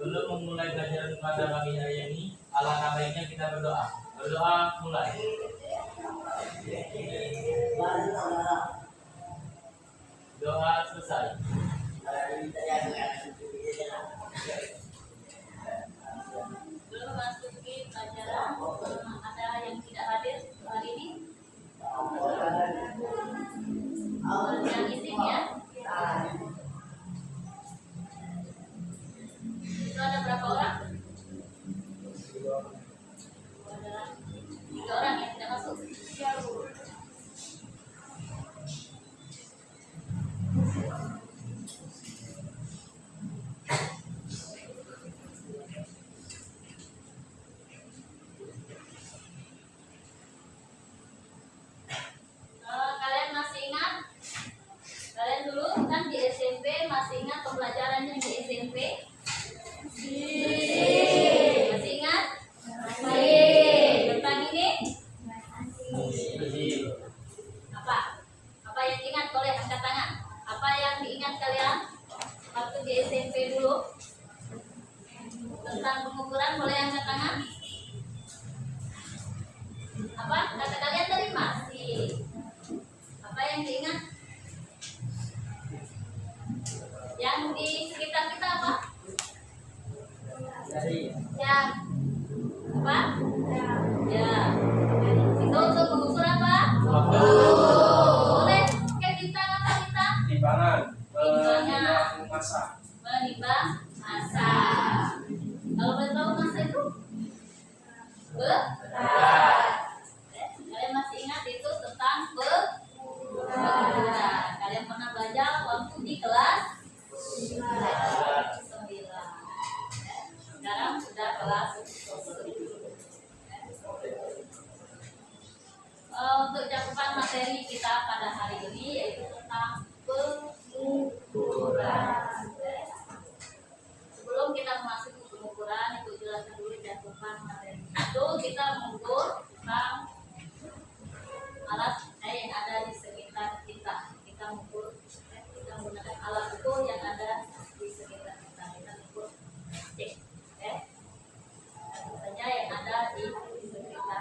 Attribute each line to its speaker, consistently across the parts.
Speaker 1: Sebelum memulai pelajaran pada pagi hari ini, alangkah baiknya kita berdoa. Berdoa mulai. Doa selesai.
Speaker 2: Belum masuki pelajaran, ada yang tidak hadir hari ini? Yang izin ya? Itu ada berapa orang? 3 orang yang tidak masuk. Kalian masih ingat? Kalian dulu kan di SMP masih ingat pembelajarannya di SMP? Masih ingat? Tentang ini? Apa yang diingat? Boleh angkat tangan. Apa yang diingat kalian waktu di SMP dulu? Tentang pengukuran, boleh angkat tangan. Apa? Kata kalian tadi masih. Apa yang diingat? Yang di sekitar kita apa? Ya. Apa? Ya. Itu untuk mengukur apa? Boleh pakai bintang apa bintang?
Speaker 1: Timbangan.
Speaker 2: Timbangan.
Speaker 1: Masa.
Speaker 2: Menimbang massa. Kalau boleh tahu massa itu? Berat. Kalian masih ingat itu tentang berat. Kalian pernah belajar waktu di kelas 9. Sekarang sudah kelas 10. Untuk cakupan materi kita pada hari ini yaitu tentang pengukuran. Sebelum kita memasuki pengukuran, itu jelaskan dulu cakupan materi. Itu kita mengukur tentang alat yang ada di sekitar kita. Kita mengukur, kita menggunakan alat ukur yang ada di sekitar kita. Kita mengukur cek, saja yang ada di sekitar kita.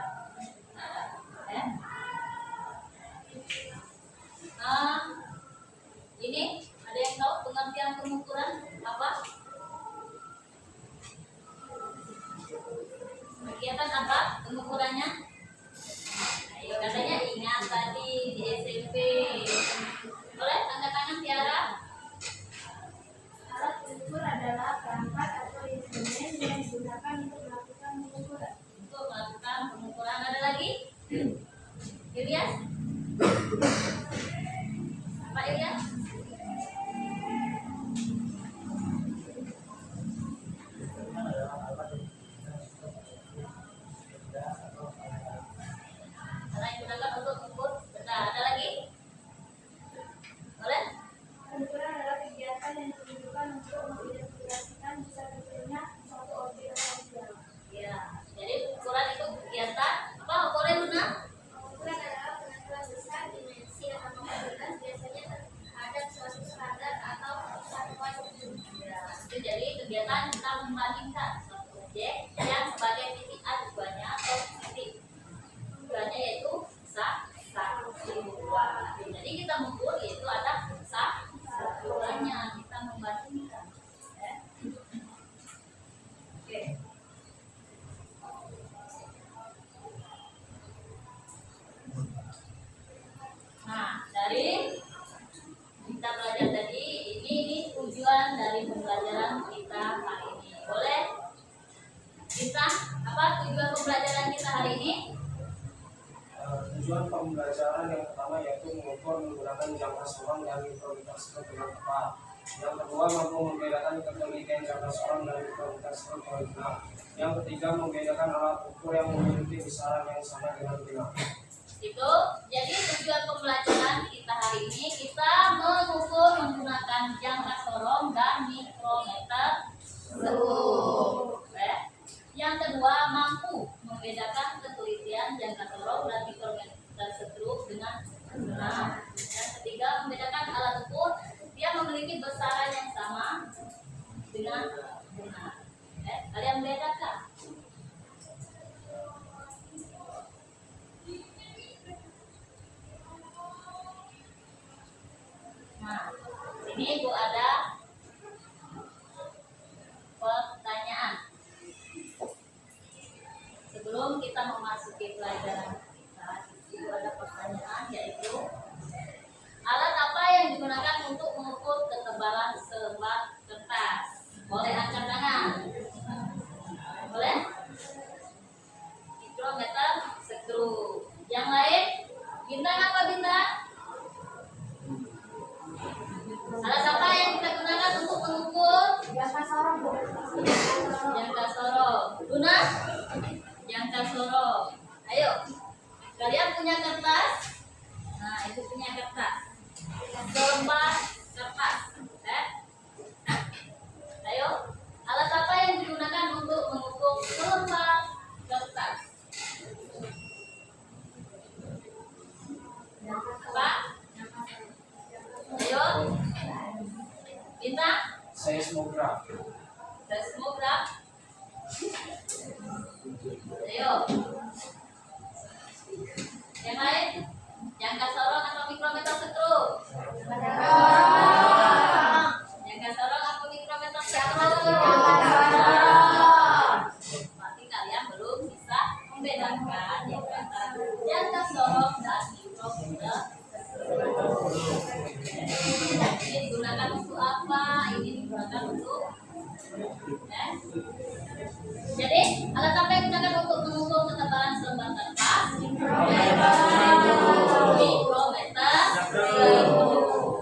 Speaker 2: Ini ada yang tahu pengertian pengukuran apa? Kegiatan apa pengukurannya? Ayo katanya ingat tadi di SMP. Boleh angkat tangan Tiara?
Speaker 3: Alat pengukur adalah perangkat atau instrumen yang digunakan untuk melakukan pengukuran. yang ditujukan untuk mengidentifikasikan bisa terjadinya suatu objek atau benda.
Speaker 2: Ya, jadi ukuran itu kegiatan apa ukuran Luna?
Speaker 3: Ukuran adalah penentuan besar, dimensi, atau kapasitas biasanya terhadap suatu standar atau satuan tertentu.
Speaker 2: Ya, itu jadi kegiatan kita membandingkan suatu objek yang sebagai titik A tujuannya atau titik tujuannya yaitu satu dua. Jadi kita mengukur yaitu ada satuannya kita membandingkan. Ya. Oke. Nah, dari kita belajar tadi ini tujuan dari pembelajaran kita hari ini. Boleh kita apa tujuan pembelajaran kita hari ini?
Speaker 4: Tujuan pembelajaran yang pertama yaitu mengukur menggunakan jangka sorong dan mikrometer dengan tepat. Yang kedua, mampu membedakan ketelitian jangka sorong dan mikrometer dengan benar. Yang ketiga, membedakan alat ukur yang memiliki besaran yang sama dengan benar.
Speaker 2: Itu jadi tujuan pembelajaran kita hari ini kita mengukur menggunakan jangka sorong dan mikrometer skrup. Yang kedua, mampu membedakan ketelitian jangka sorong dan mikrometer skrup dengan benar. Yang ketiga, membedakan alat ukur yang memiliki besaran yang sama dengan benar. Kalian bedakan? Nah, sini Ibu ada pertanyaan. Sebelum kita memasuki pelajaran kita, Ibu ada pertanyaan yaitu alat apa yang digunakan untuk mengukur ketebalan selembar kertas? Boleh angkat tangan. Boleh? Mikrometer skrup. Yang lain? Bintang apa bintang? Alat apa yang kita gunakan untuk mengukur?
Speaker 3: Jangka sorong, Bu.
Speaker 2: Jangka sorong. Luna? Jangka sorong. Ayo. Kalian punya kertas? Nah, itu punya kertas. Selembar kertas. Ayo. Alat apa yang digunakan untuk mengukur selembar kertas? Apa? Ayo. Bintang?
Speaker 4: Seismograf.
Speaker 2: Seismograf. Ayo. Yang lain? Jangka sorong atau mikrometer skrup? Jangka sorong atau mikrometer skrup? Berarti kalian belum bisa membedakan yang antara jangka sorong dan mikrometer skrup. Ini digunakan untuk apa? Ini digunakan untuk jadi alat apa yang digunakan untuk mengukur ketebalan selembar kertas? Mikrometer skrup.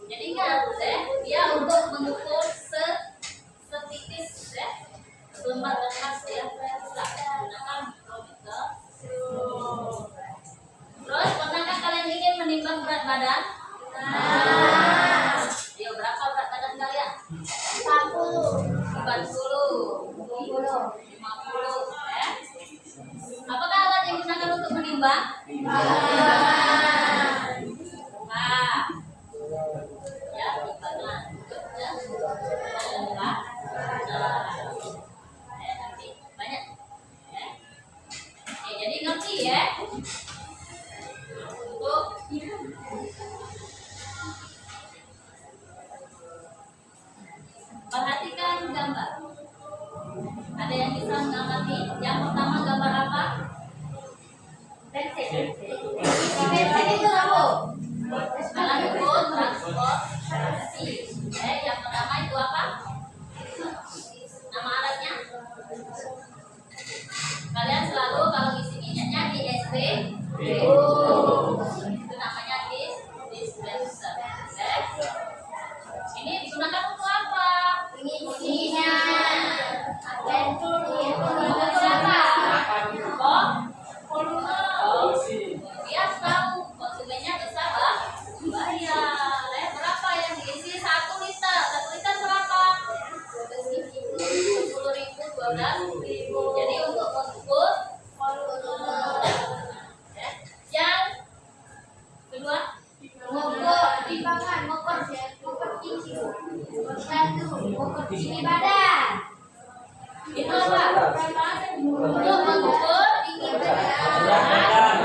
Speaker 2: Jadi ingat dia untuk mengukur setipis selembar kertas ya bisa menggunakan mikrometer skrup. Terus pernahkah kalian ingin menimbang berat badan? Ayo berapa berat badan kalian?
Speaker 3: 40,
Speaker 2: 40, 50. Apakah alat yang digunakan untuk menimbang? Nah, ya timbangan. Ya.
Speaker 3: Tinggi badan.
Speaker 2: Itu apa? Untuk mengukur tinggi badan.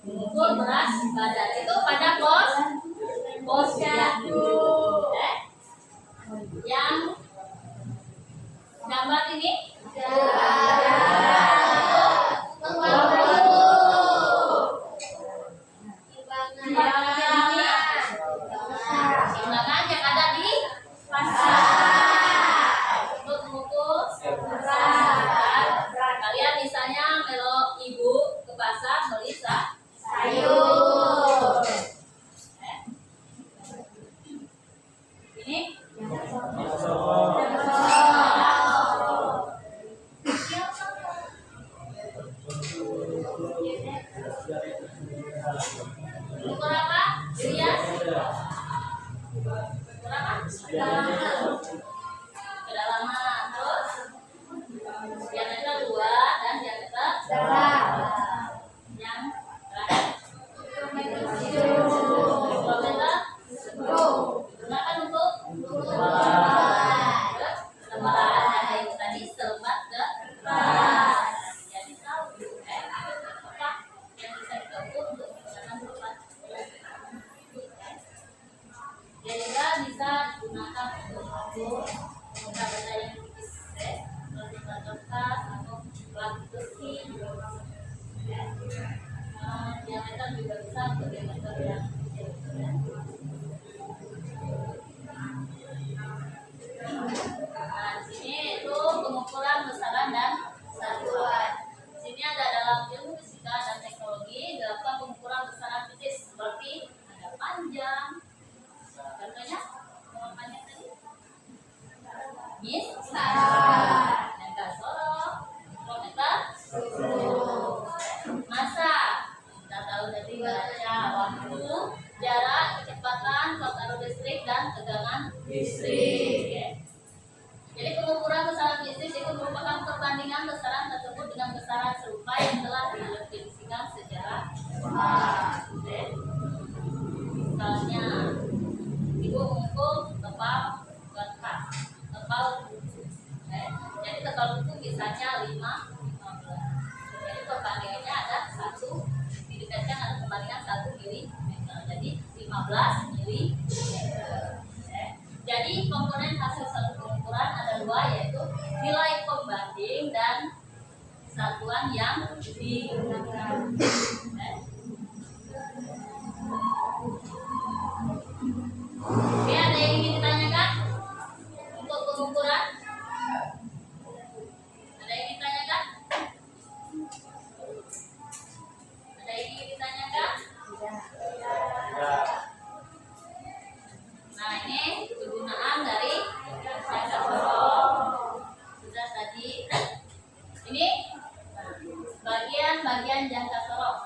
Speaker 2: Mengukur berat badan itu pada posyandu. Yang gambar ini timbangan yang ada di pasar untuk mengukur berat. Kalian misalnya melo ibu ke pasar beli sayur. Ini ukur apa? Dia ukur apa? Kedalaman. Terus diameter 2 dan diameter yang terakhir kilometer 10 digunakan untuk lembaran. Nah, itu tadi selembar kertas. Jadi tahu apa yang bisa kita ukur untuk menggunakan selembar. Dia juga bisa digunakan untuk mengukur benda-benda yang tipis, seperti kertas atau plat besi. Diameter juga bisa untuk diameter yang kecil. Nah, di sini itu pengukuran besaran dan satuan. Di sini ada dalam ilmu fisika dan teknologi dilakukan pengukuran besaran fisik seperti ada panjang. Contohnya, mau panjang tadi? Jangka sorok, kilometer, masa. Kita tahu tadi baca waktu, jarak, kecepatan, kuat arus listrik dan tegangan listrik. Ya. Jadi pengukuran besaran fisik itu merupakan perbandingan besaran tersebut dengan besaran serupa yang telah didefinisikan secara misalnya ibu mengukur tebal kertas, tebal buku. Jadi tebal buku misalnya 15. Jadi perbandingannya ada 1 didekatkan ada perbandingan 1 milimeter. Jadi 15 milimeter. Jadi komponen hasil satu pengukuran ada 2, yaitu nilai pembanding dan satuan yang digunakan. Oke, ada yang ingin ditanyakan untuk pengukuran? Ada yang ingin ditanyakan? Ada yang ingin ditanyakan? Nah, ini kegunaan dari jangka sorong. Sudah tadi. Ini bagian-bagian jangka sorong.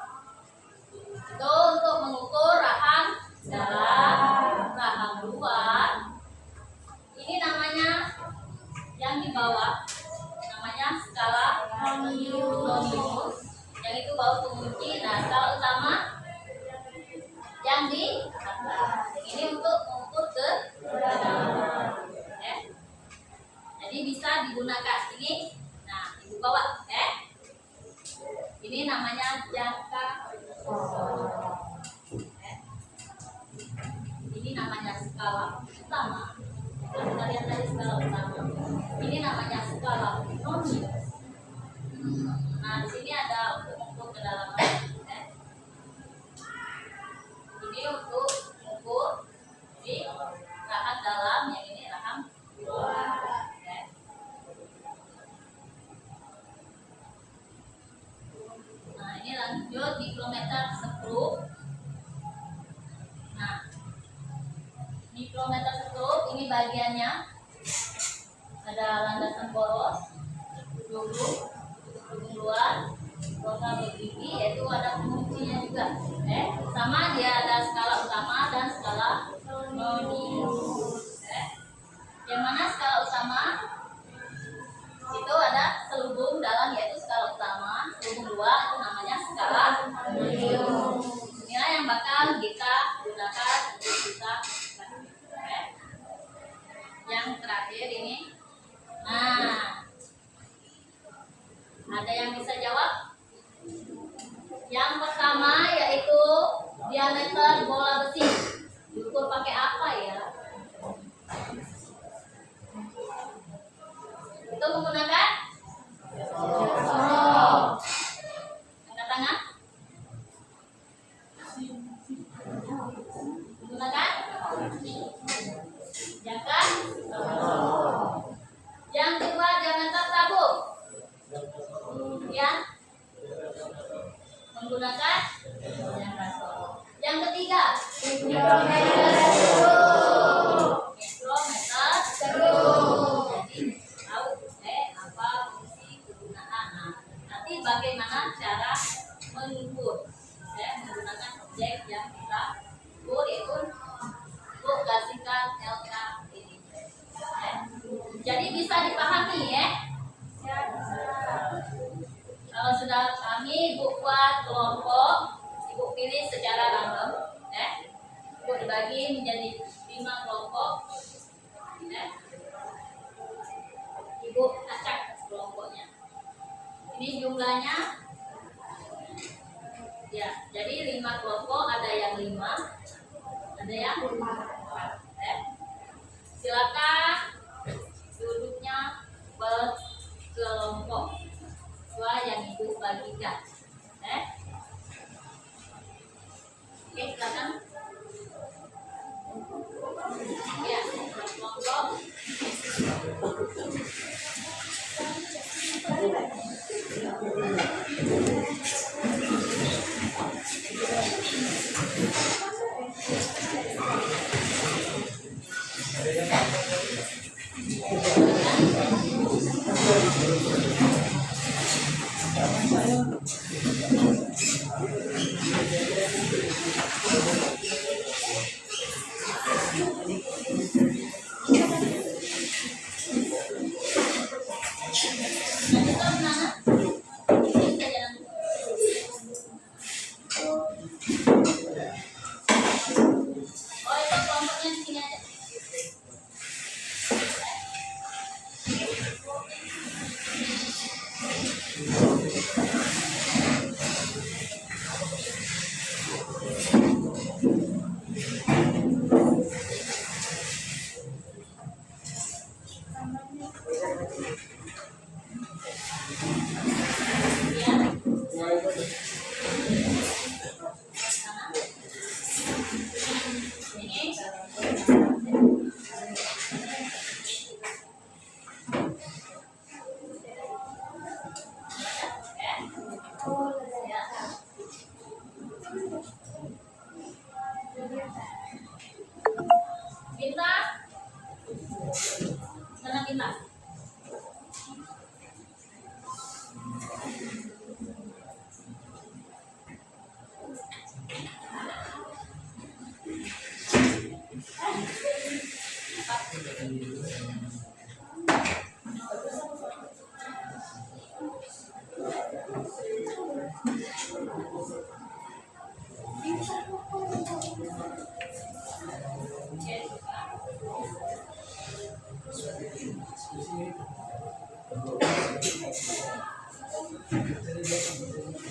Speaker 2: Itu untuk mengukur rahang dalam, rahang luar. Ini namanya yang di bawah namanya skala Lonius. Yang itu bawah pengunci. Nah, skala utama yang di atas. Ini untuk mengukur ke dalam. Jadi bisa digunakan ini. Nah, ibu bawa. Ini namanya jangka sorong. Ini namanya skala utama. Kalau kita lihat tadi skala utama. Ini namanya skala Lonius. Nah, di sini ada untuk mengukur kedalaman. Ini untuk mengukur di rahang dalam, yang ini rahang luar. Nah, ini lanjut di kilometer 10. Nah, di kilometer 10 ini bagiannya ada landasan poros, dulu luar, total begini, yaitu ada penguncinya juga. Sama dia ada skala utama dan skala Lonius. Yang mana skala utama itu ada selubung dalam, yaitu skala utama. Selubung luar itu namanya skala Lonius. Inilah yang bakal kita gunakan diameter bola besi diukur pakai apa ya? Itu menggunakan angkat tangan. Menggunakan jangka. Yang kedua diameter tabung. Yang menggunakan jangka solo. Yang ketiga mikrometer screw. Jadi tahu apa fungsi kegunaan. Nah, nanti bagaimana cara mengukur menggunakan objek yang kita ukur itu untuk gasikan LK ini. Jadi bisa dipahami ya. Kalau sudah kami Ibu buat kelompok, Ibu pilih secara random, Ibu dibagi menjadi 5 kelompok, Ibu acak kelompoknya. Ini jumlahnya, ya. Jadi 5 kelompok, ada yang 5, ada yang 4. Silakan duduknya berkelompok. Soal yang Ibu bagikan. Oke, silakan. Ya, kelompok.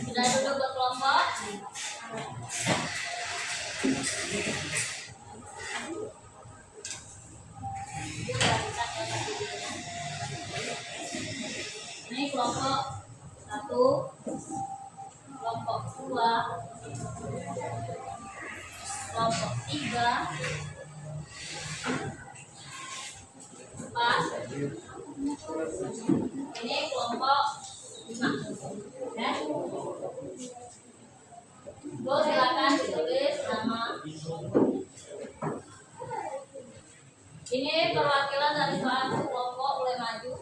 Speaker 2: Sudah duduk berkelompok. Ini kelompok 1, kelompok 2, kelompok 3, 4. Ini kelompok 5. Lo silakan ditulis nama. Ini perwakilan dari suatu kelompok, boleh maju.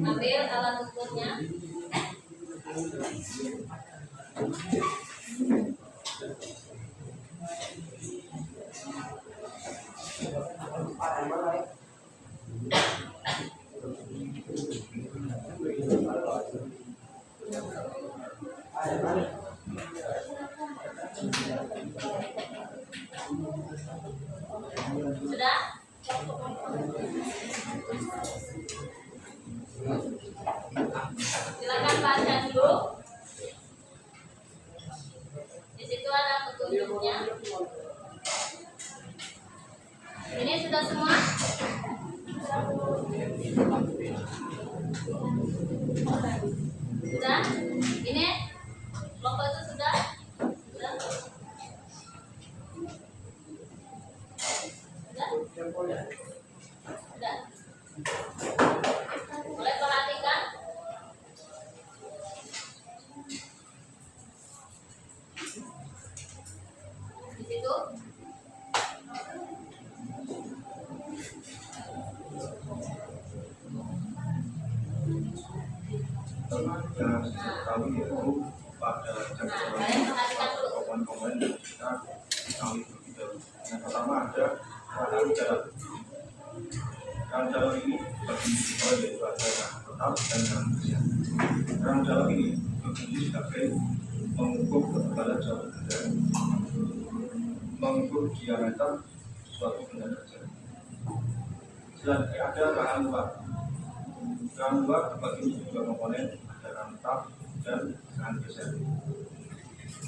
Speaker 2: Ambil alat ukurnya. Sudah? Silakan baca dulu. Di situ ada bentuknya. Ini sudah semua? Sudah? Ini kelompok itu sudah? Sudah? Sudah? Sudah? Boleh perhatikan? Di situ?
Speaker 5: Yang kami yaitu pada
Speaker 2: Kalian perhatikan dulu.
Speaker 5: komen-komen yang kita ketahui terlebih dahulu. Yang pertama ada rangkaian jalan. Rangkaian jalan ini berfungsi yaitu ada yang tetap dan yang bersiap. Rangkaian jalan ini berfungsi sebagai mengukur ketebalan suatu benda, mengukur diameter suatu benda terjadi. Selanjutnya ada bahan luar. Bahan luar terbagi menjadi dua komponen, ada rangkap dan bahan geser.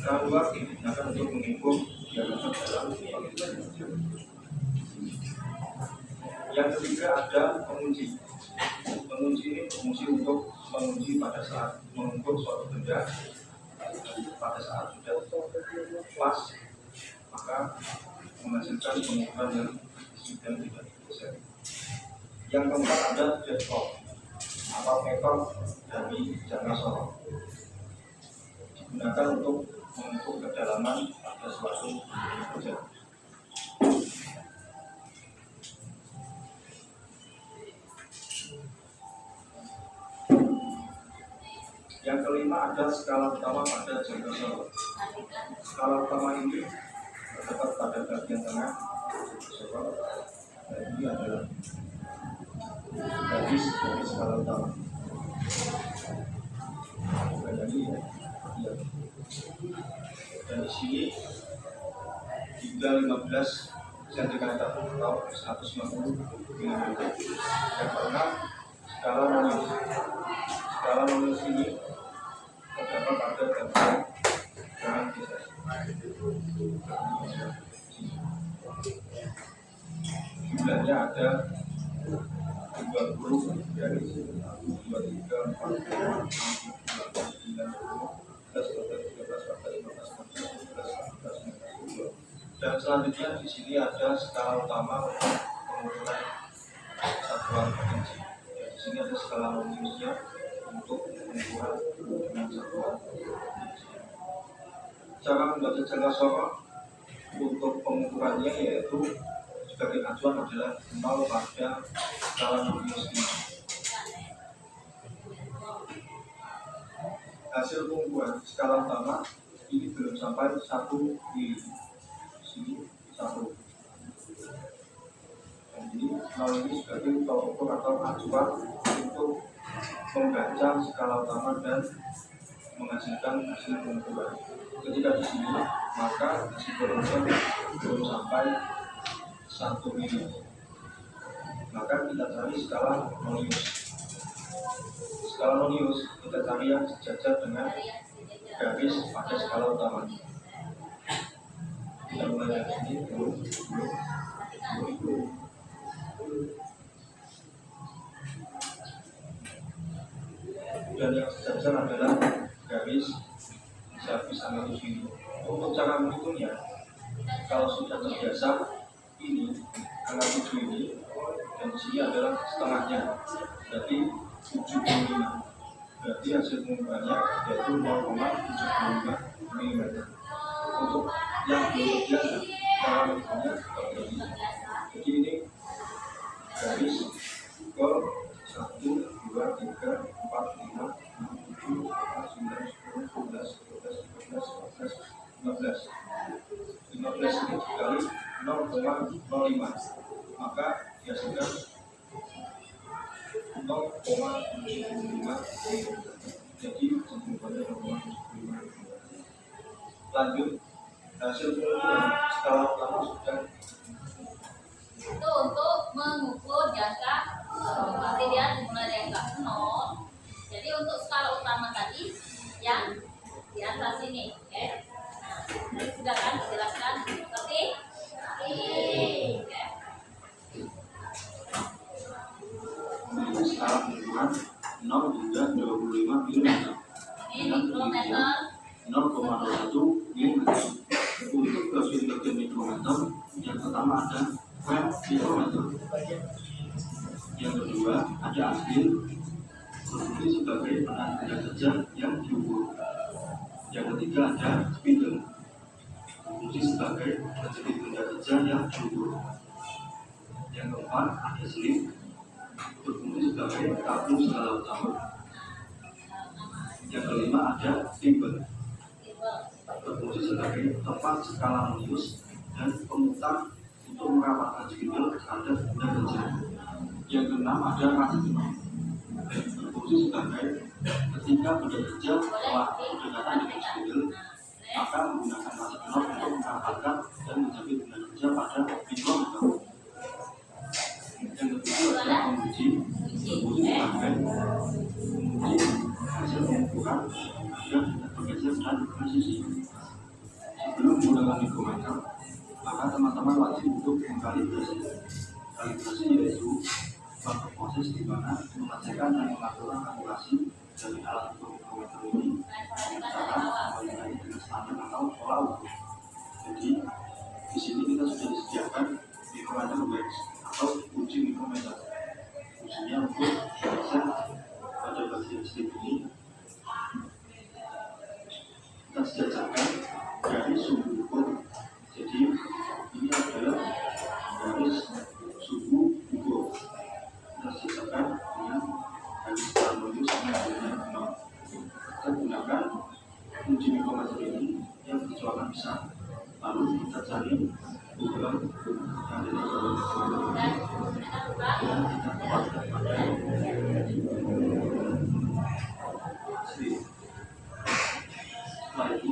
Speaker 5: Bahan luar digunakan untuk mengukur diameter dalam suatu benda. Yang ketiga ada pengunci. Pengunci ini berfungsi untuk mengunci pada saat mengukur suatu benda. Pada saat sudah pas, maka menghasilkan pengukuran yang sudah tidak digeser. Yang keempat ada deadlock atau ekor dari jangka sorong, digunakan untuk mengukur kedalaman pada suatu benda. Yang kelima ada skala utama pada jangka sorong. Skala utama ini terdapat pada bagian tengah sorong, dan ini adalah garis dari skala utama. Dan ini ya. Dan di sini hingga 15 cm atau 150 mm. Yang keenam skala nonius. Skala nonius ini terdapat pada bagian kanan geser. Jumlahnya ada 20 dari 1, 2, 3, 4, 5, 6, 7, 8, 9, 10, 11, 12, 13, 14, 15, 16, 17. Dan selanjutnya di sini ada skala utama untuk pengukuran satuan potensi. Di sini ada skala noniusnya untuk pengukuran dengan satuan potensi. Cara membaca jangka sorong untuk pengukurannya yaitu sebagai acuan adalah 0 pada skala nonius ini. Hasil pengukuran skala utama ini belum sampai 1 mili. Sini 1. Dan ini 0 ini sebagai tolak ukur atau acuan untuk membaca skala utama dan menghasilkan hasil pengukuran. Ketika di sini maka hasil pengukuran belum sampai 1 mili. Maka kita cari skala nonius. Skala nonius kita cari yang sejajar dengan garis pada skala utama. Kita mulai dari sini dulu. Dan yang sejajar adalah garis servis angka 7 ini. Untuk cara menghitungnya, kalau sudah terbiasa ini angka 7 ini, dan di sini adalah setengahnya, jadi 75. Berarti hasil pengukurannya yaitu 0,75 mm. Untuk yang belum terbiasa cara menghitungnya seperti ini. Jadi ini garis ke 1, 2, 3, 4, 5, 6, 7, 8, 9, 10, 11, 12, 13, 14, 15, 16, 17, 18, 19, 20. Ini dikali 0,05, maka dihasilkan 0,75. Jadi jumlahnya 0,75. Lanjut, hasil pengukuran skala utama sudah.
Speaker 2: Itu untuk mengukur jangka sorong. Berarti dia dimulai dari angka 0. Jadi untuk skala utama tadi yang di atas ini, oke? Nah, sudah kan?
Speaker 5: micrometer. Yang pertama ada femtometer. Yang kedua ada aspin, berfungsi sebagai penahan benda kerja yang diukur. Yang ketiga ada spindle, berfungsi sebagai penjepit benda kerja yang diukur. Yang keempat ada slip, berfungsi sebagai tabung skala utama. Yang kelima ada thimble, berfungsi sebagai tempat skala menius dan pemutar untuk merapatkan spindle terhadap benda kerja. Yang keenam ada rasimeter, berfungsi sebagai ketika benda kerja telah berdekatan dengan spindle, maka menggunakan rasimeter untuk merapatkan dan menjepit benda kerja pada micrometer. Yang ketujuh ada penguji, berfungsi sebagai menguji hasil pengukuran agar tidak bergeser dan presisi. Sebelum menggunakan micrometer, maka teman-teman wajib untuk mengkalibrasi. Kalibrasi yaitu suatu proses di mana mengecekkan dan mengaturkan akurasi dari alat ukur micrometer ini cara membandingkan dengan standar atau pola ukur. Jadi di sini kita sudah disediakan micrometer wax atau uji micrometer. Ujinya untuk bisa pada bagian slip ini kita sejajarkan garis suhu ukur. Jadi ini adalah garis suhu ukur. Kita sejajarkan dengan garis harmonius dengan 0. Kita gunakan uji micrometer ini yang berjualan besar. Lalu kita cari ukuran yang ada di bawah dan kita tempatkan pada slip. Setelah itu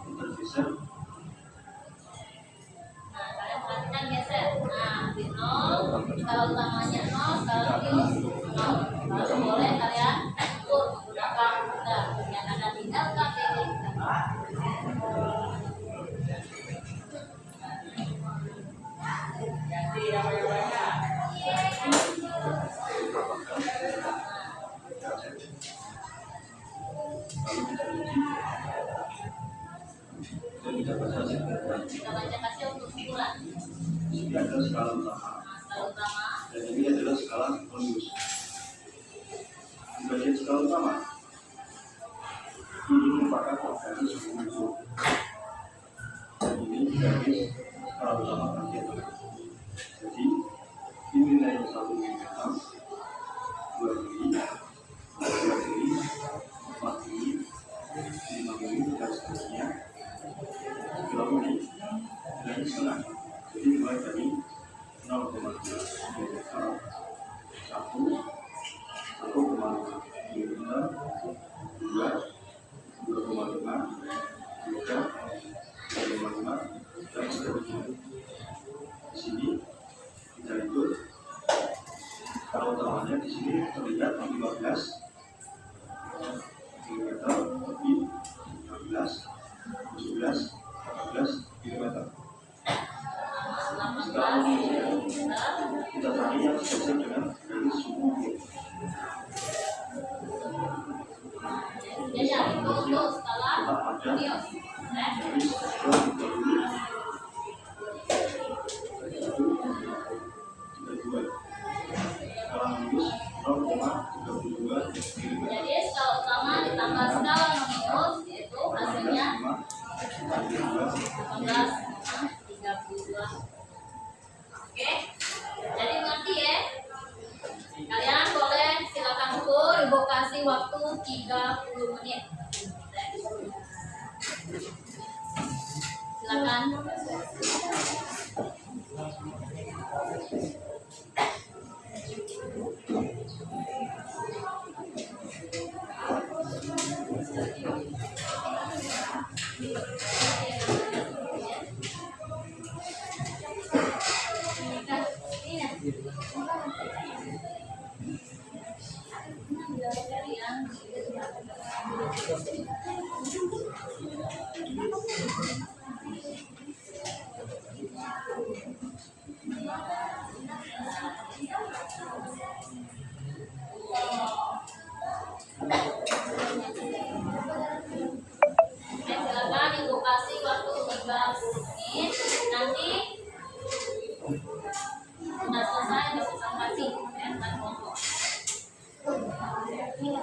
Speaker 5: kita geser.
Speaker 2: Nah, kalian perhatikan geser. Nah, di 0, skala utamanya 0, skala menius 0. Lalu boleh kalian ukur menggunakan benda yang ada di LKPD.
Speaker 1: Ganti apa yang banyak.
Speaker 5: Lalu kita uji dan kita baca hasil pengukuran.
Speaker 2: Kita baca hasil untuk ukuran.
Speaker 5: Ini adalah skala utama
Speaker 2: Nah, skala utama.
Speaker 5: dan ini adalah skala menius. Di bagian skala utama ini merupakan garis suhu ukur. Dan ini garis skala utama bagian tengah. Jadi ini nilainya 1 mm, 2 mm, 3 mm, 4 mm, 5 mm dan seterusnya. 30 mm nilainya setengah. Jadi mulai dari 0,2 mm, 1, 1,5 mm, 2, 2,5, 3, 3,5 dan seterusnya. Di sini kita ikut kalau utamanya di sini terlihat 15 mm lebih 16, 17, 18 mm. Sekarang kita cari yang sesuai dengan garis suhu ukur.
Speaker 2: Jadi itu untuk skala
Speaker 5: Tetap ada
Speaker 2: menius.
Speaker 5: garis skala 32. Skala menius 0,32 mm.
Speaker 2: Jadi skala utama ditambah skala menius yaitu hasilnya 18,32. Oke, jadi mengerti ya? Kalian boleh silakan ukur, ibu kasih waktu 30 menit. Silakan. Silakan ibu kasih waktu 30 menit. nanti sudah selesai dipresentasi ya kan kelompok. Ya. Iya.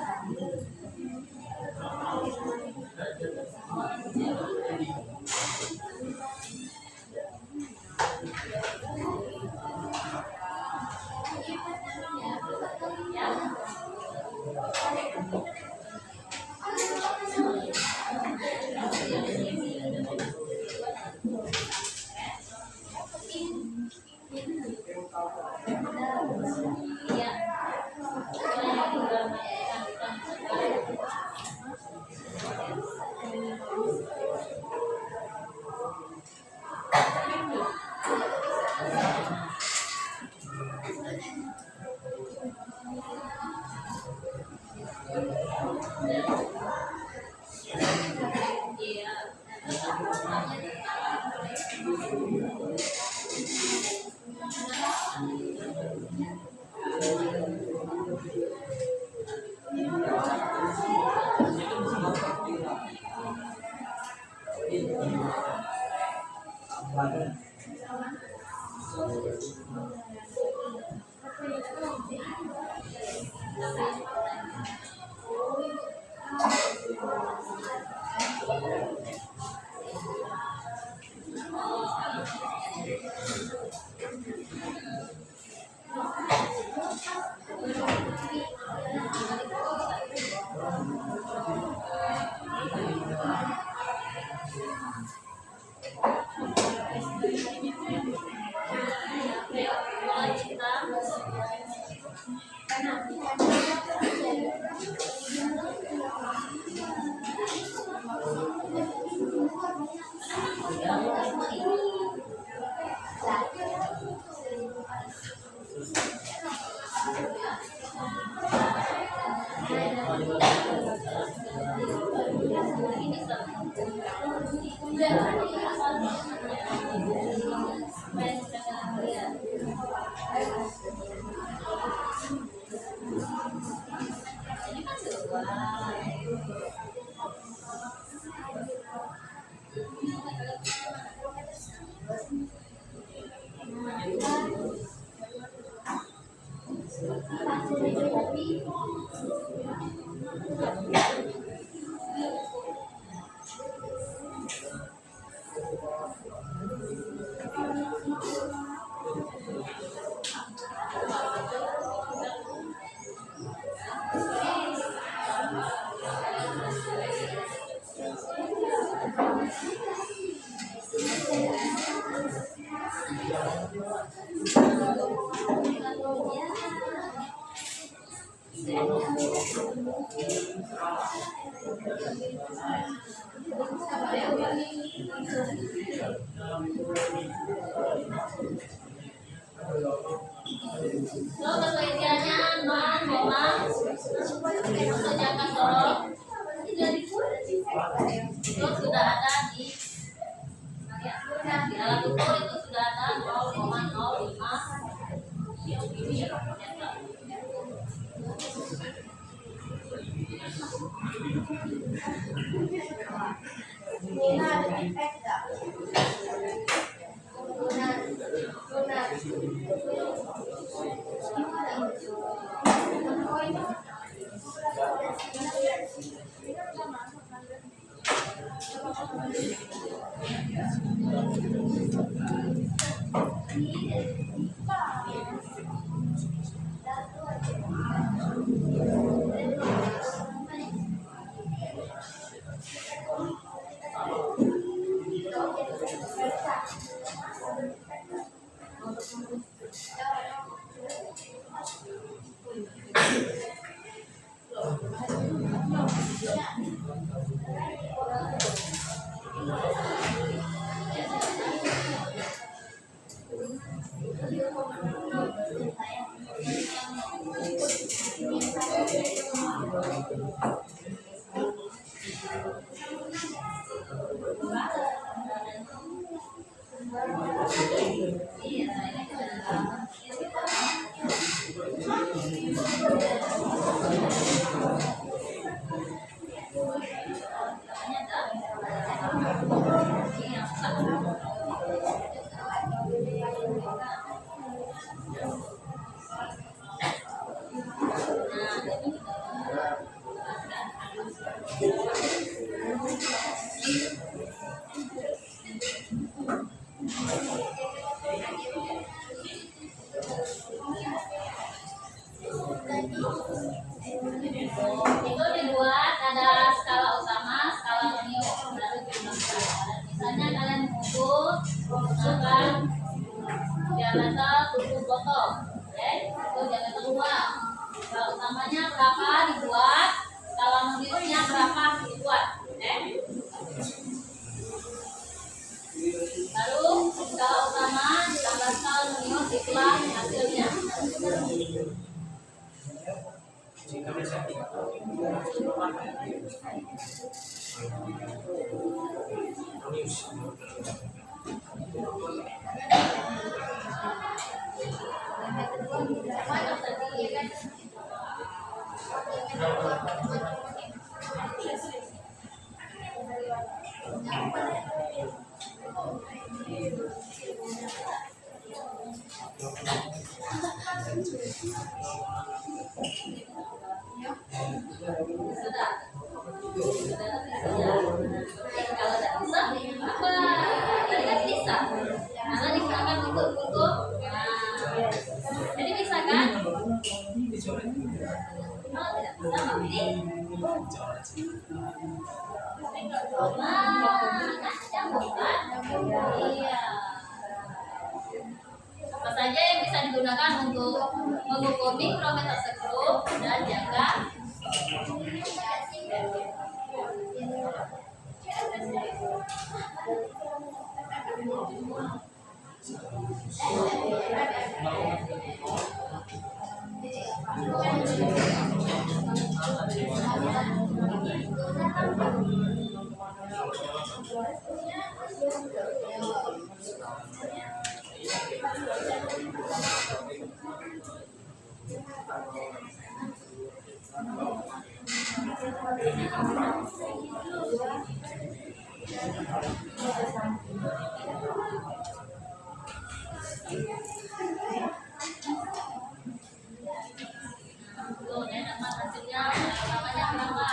Speaker 2: Lo penelitiannya untuk jangka sorong itu sudah ada di alat ukur, itu sudah ada 0,05
Speaker 3: Thank you.
Speaker 2: Itu dibuat ada skala utama, skala minimum, baru dikembangkan. Misalnya kalian mengukur menggunakan diameter 7 botol, itu diameter 2. Skala utamanya berapa dibuat, skala minimumnya berapa dibuat, Lalu skala utama ditambah skala minimum itulah hasilnya. Sudah. Kalau tidak bisa, apa? Tadi kan bisa. Karena digunakan untuk. Nah, jadi bisa kan? Kalau tidak bisa, nggak ini. Bukan? Iya. Apa saja yang bisa digunakan untuk mengukur mikrometer sekrup dan jaga tuh, dan nama hasilnya namanya berapa?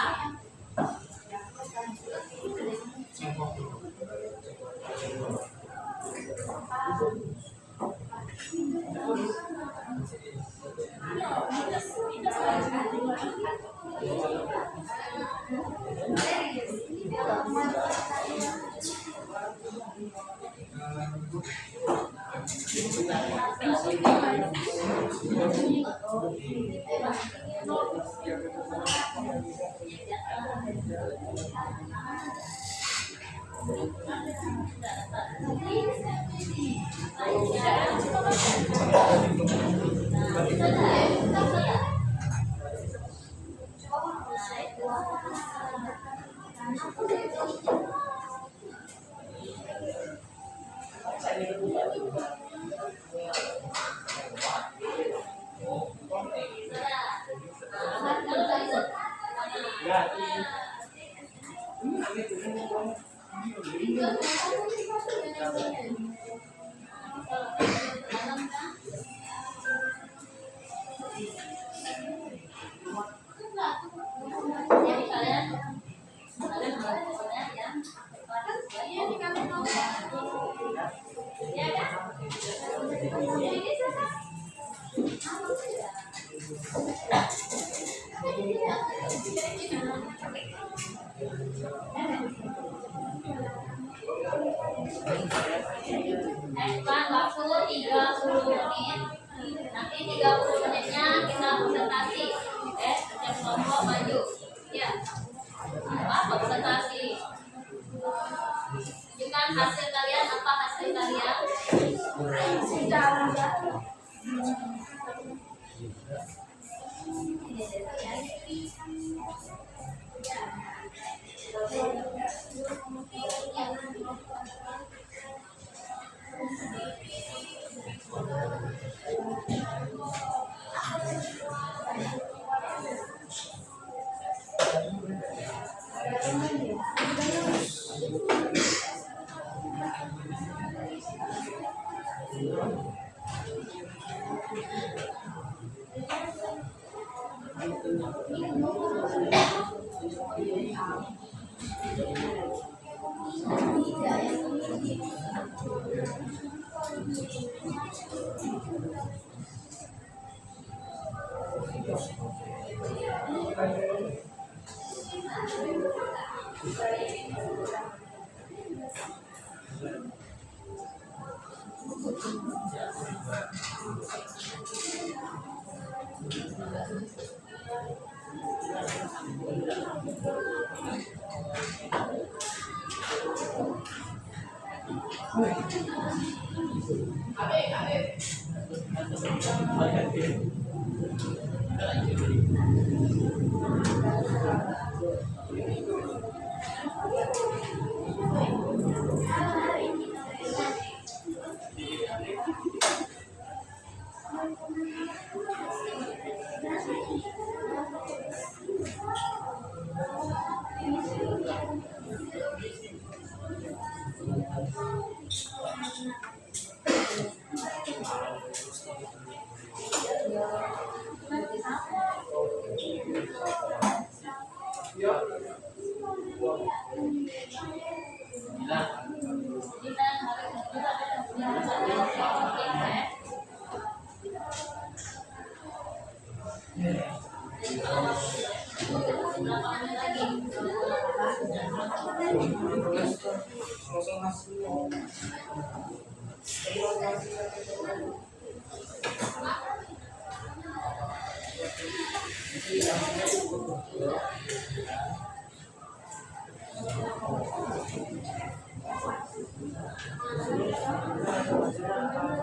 Speaker 2: Jadi kalian Eksplan waktu 30 menit. Nanti 30 menitnya kita presentasi. Setiap kelompok maju. Ya. Apa presentasi? Tunjukkan hasil kalian, apa hasil kalian?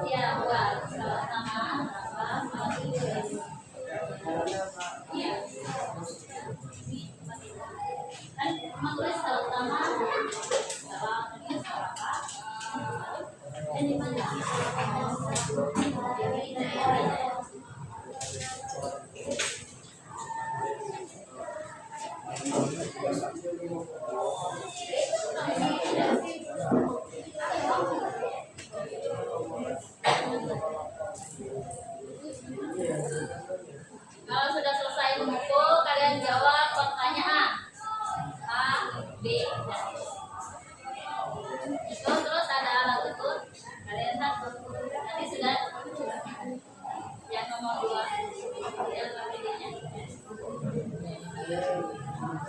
Speaker 2: Ya, buat sama iya. Kan menulis hal utama dalam menulis apa? Dan di mana? Kalau sudah selesai mengumpul, kalian jawab pertanyaan A, B, dan C. Itu terus ada alat ukur. Kalian satu. Nanti sudah yang nomor 2.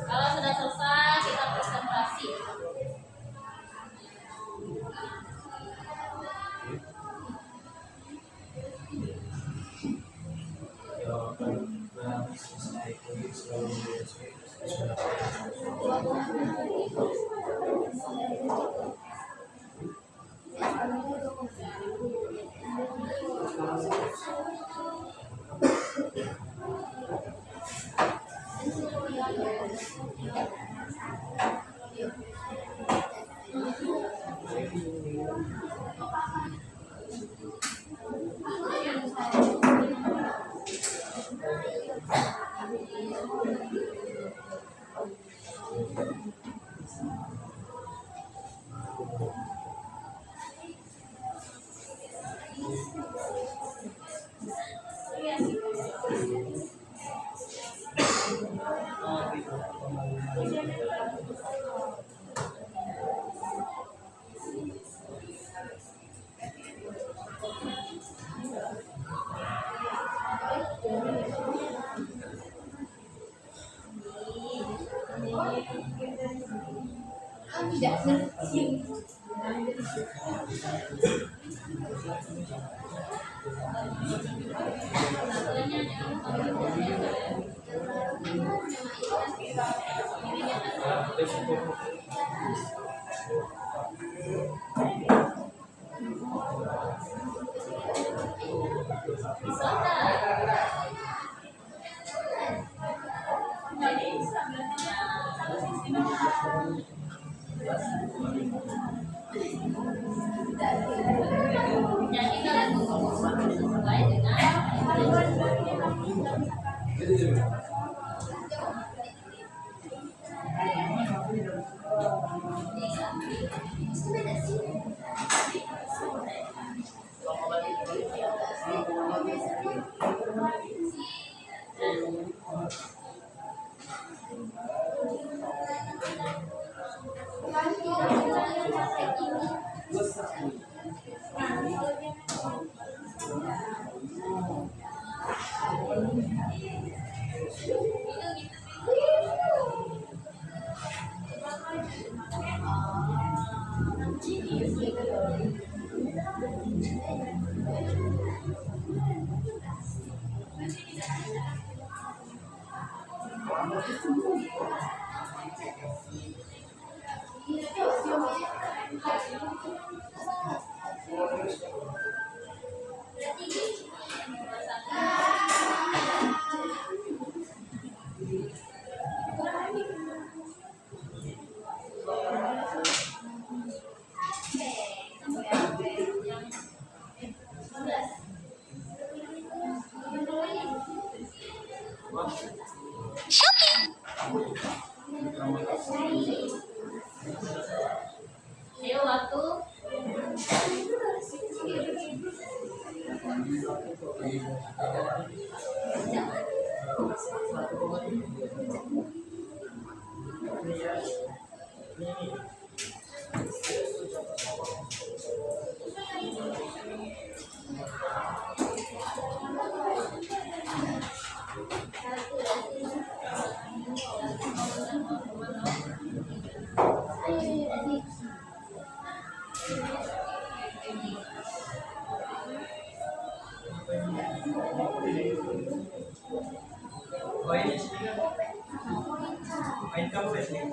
Speaker 2: Kalau sudah selesai, kita presentasi. Jadi kalian sesuai dengan
Speaker 1: Main kamu deh.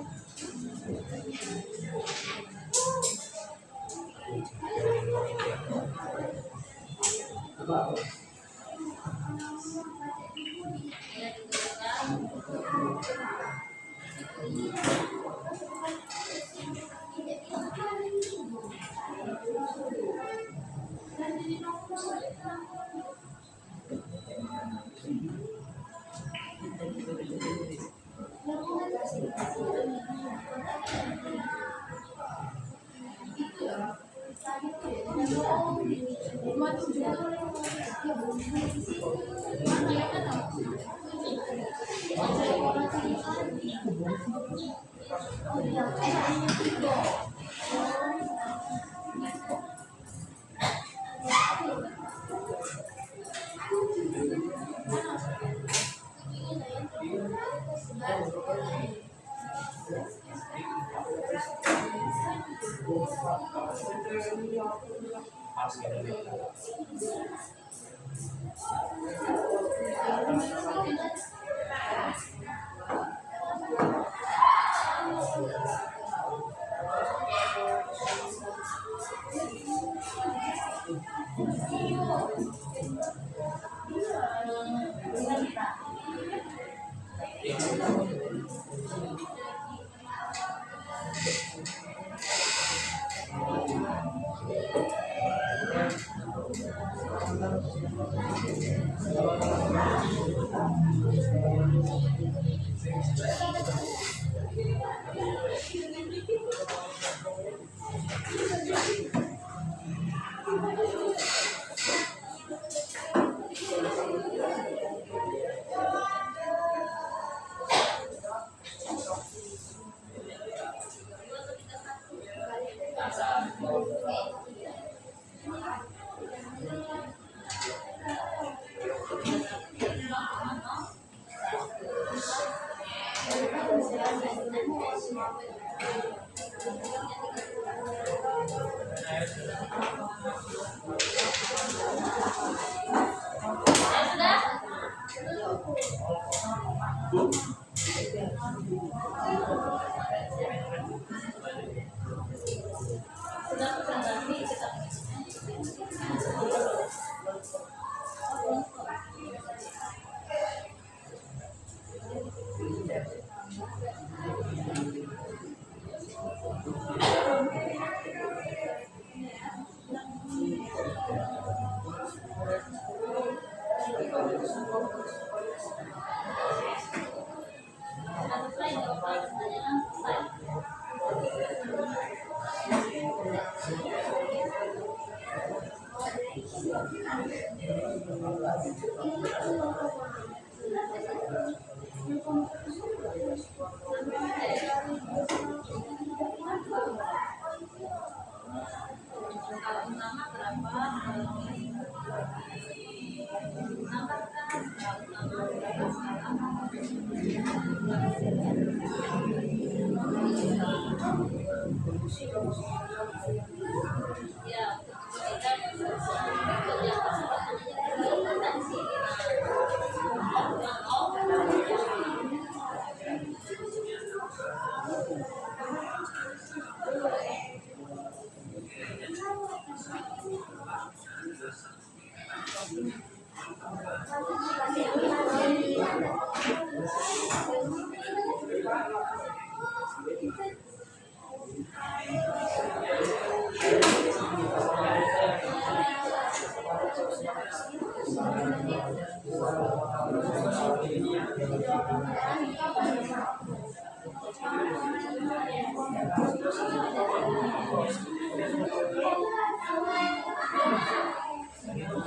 Speaker 2: Ayo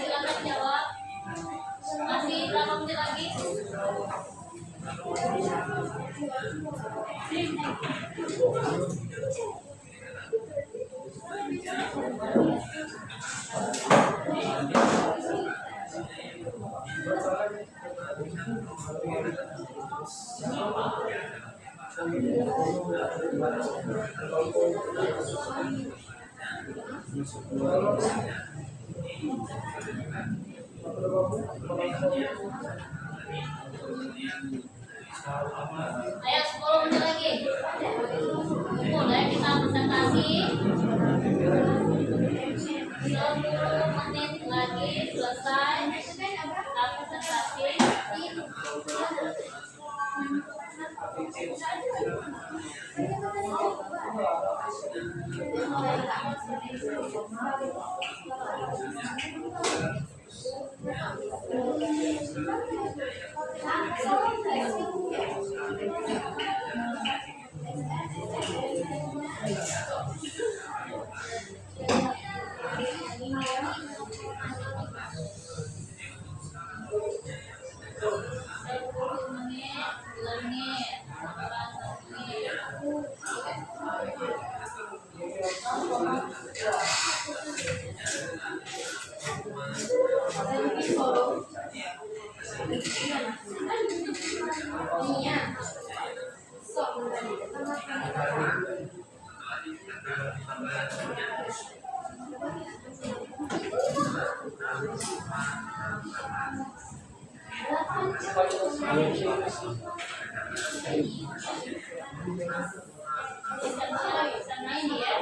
Speaker 2: silakan jawab. Masih berapa menit lagi? Ayo 10 menit lagi. Mulai kita presentasi. 10 menit lagi selesai. Kita presentasi. Sana ini ya.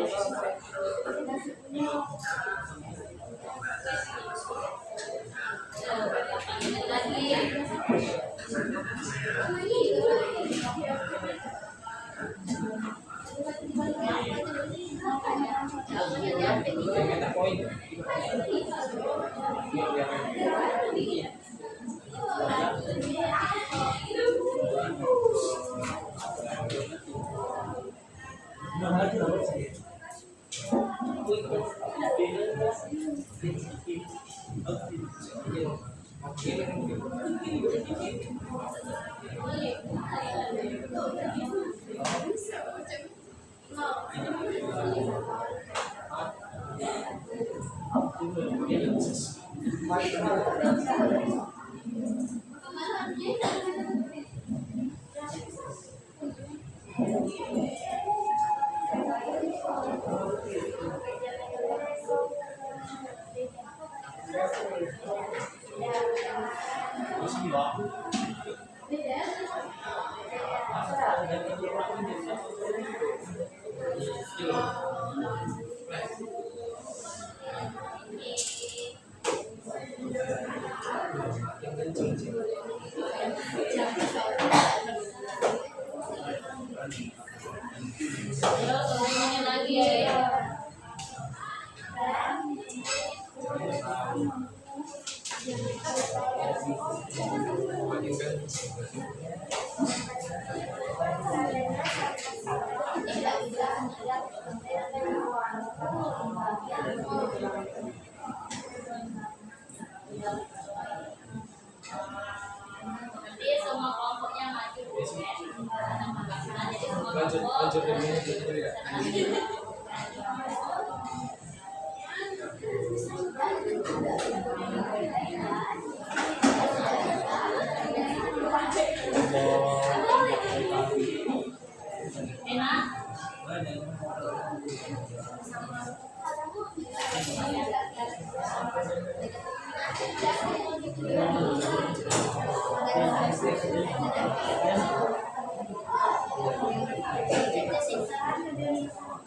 Speaker 2: Nanti semua kelompoknya maju ya. Jadi semua kelompok enak.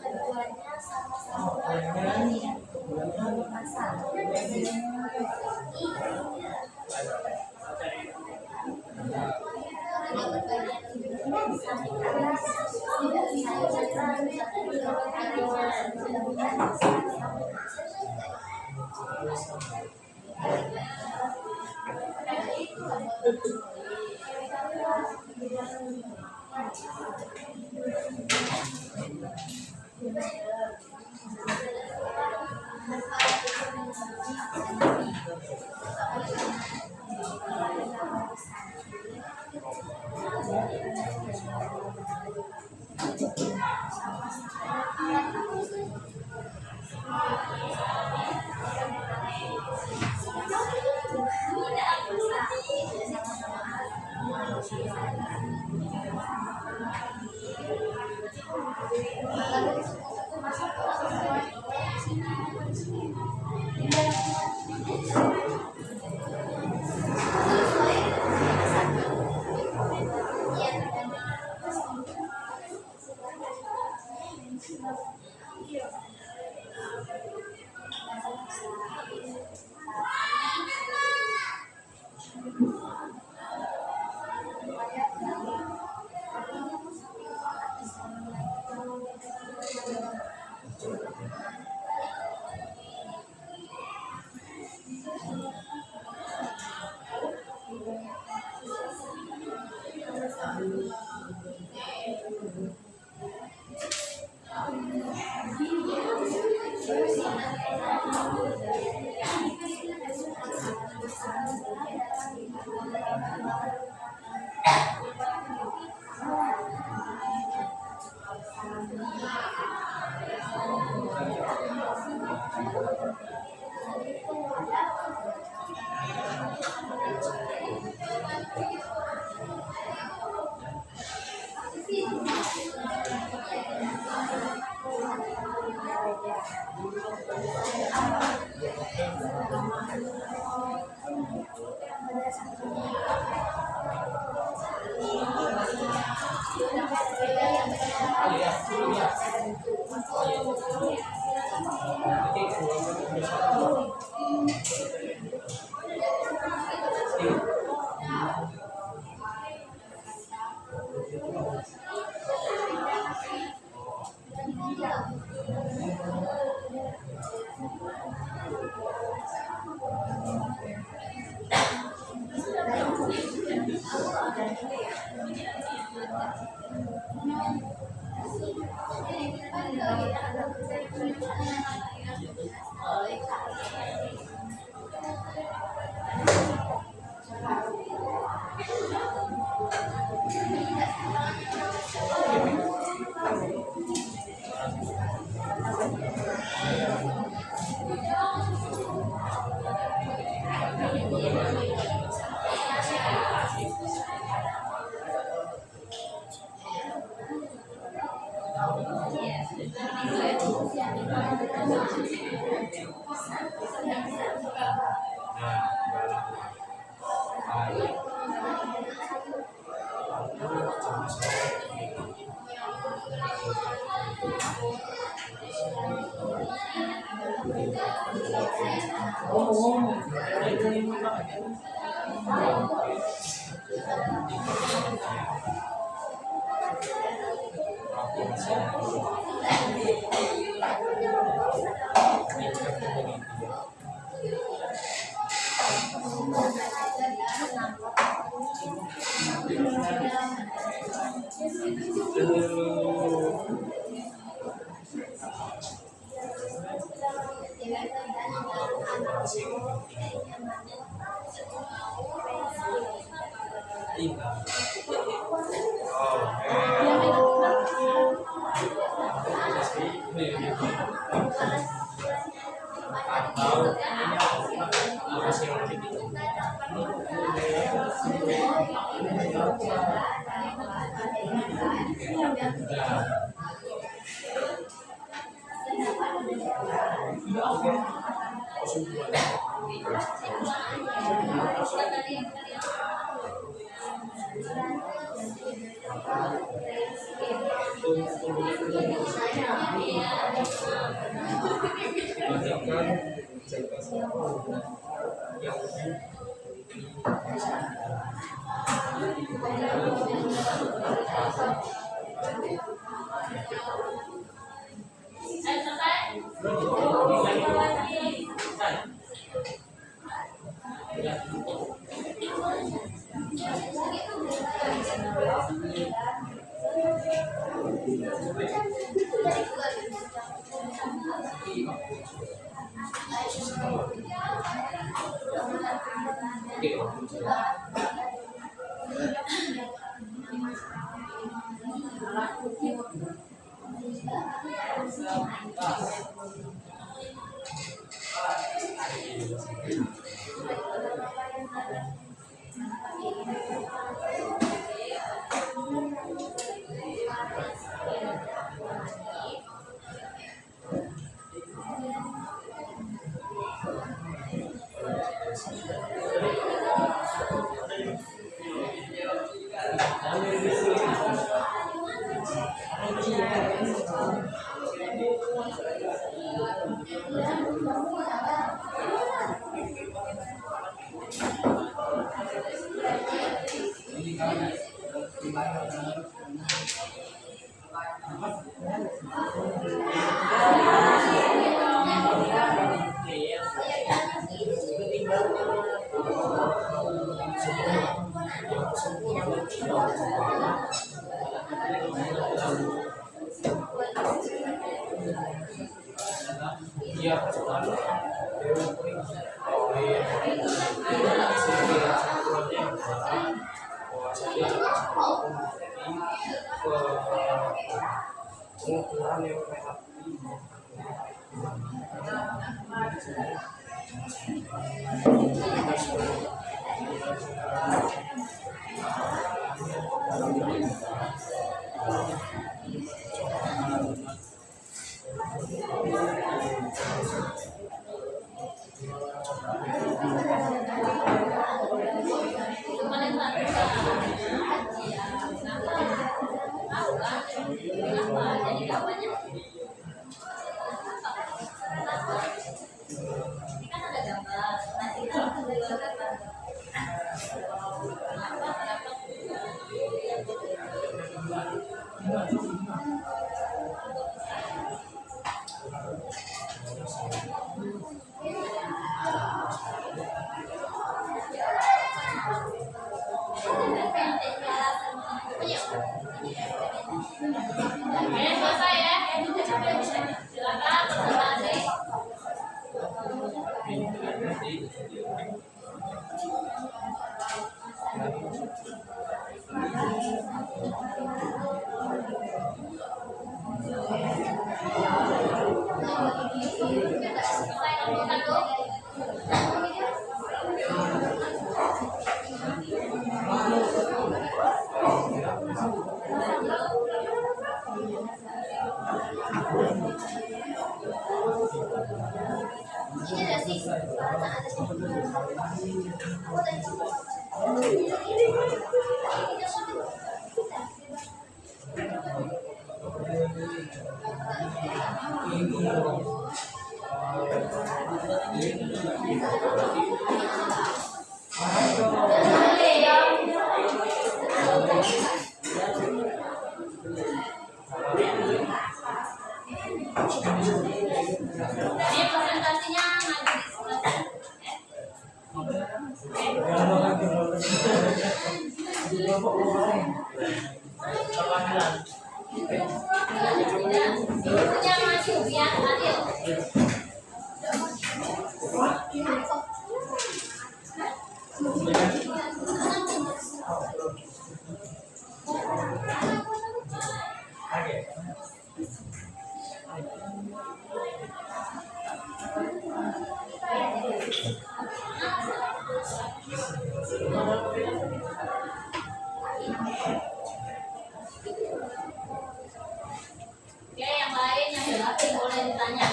Speaker 3: Keduanya sama-sama
Speaker 4: pengukuran yang relatif.
Speaker 2: Selesai ya. Silakan berlatih. Selesai nomor 1.
Speaker 3: Ini ada sih, karena ada sih. Aku tadi
Speaker 2: Ini presentasinya maju di sebelah. Ibunya maju biar adil. Oke, yang lain yang berlatih boleh ditanya.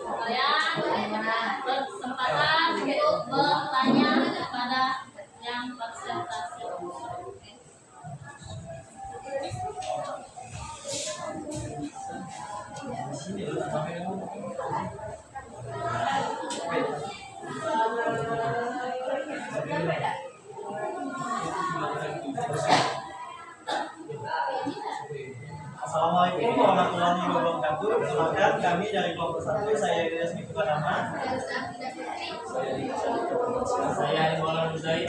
Speaker 2: Kalian berkesempatan untuk bertanya kepada yang presentasi.
Speaker 6: Assalamualaikum warahmatullahi wabarakatuh. Perkenalkan, kami dari kelompok 1, saya Ilyas Mifta Rahman.
Speaker 1: Zaid.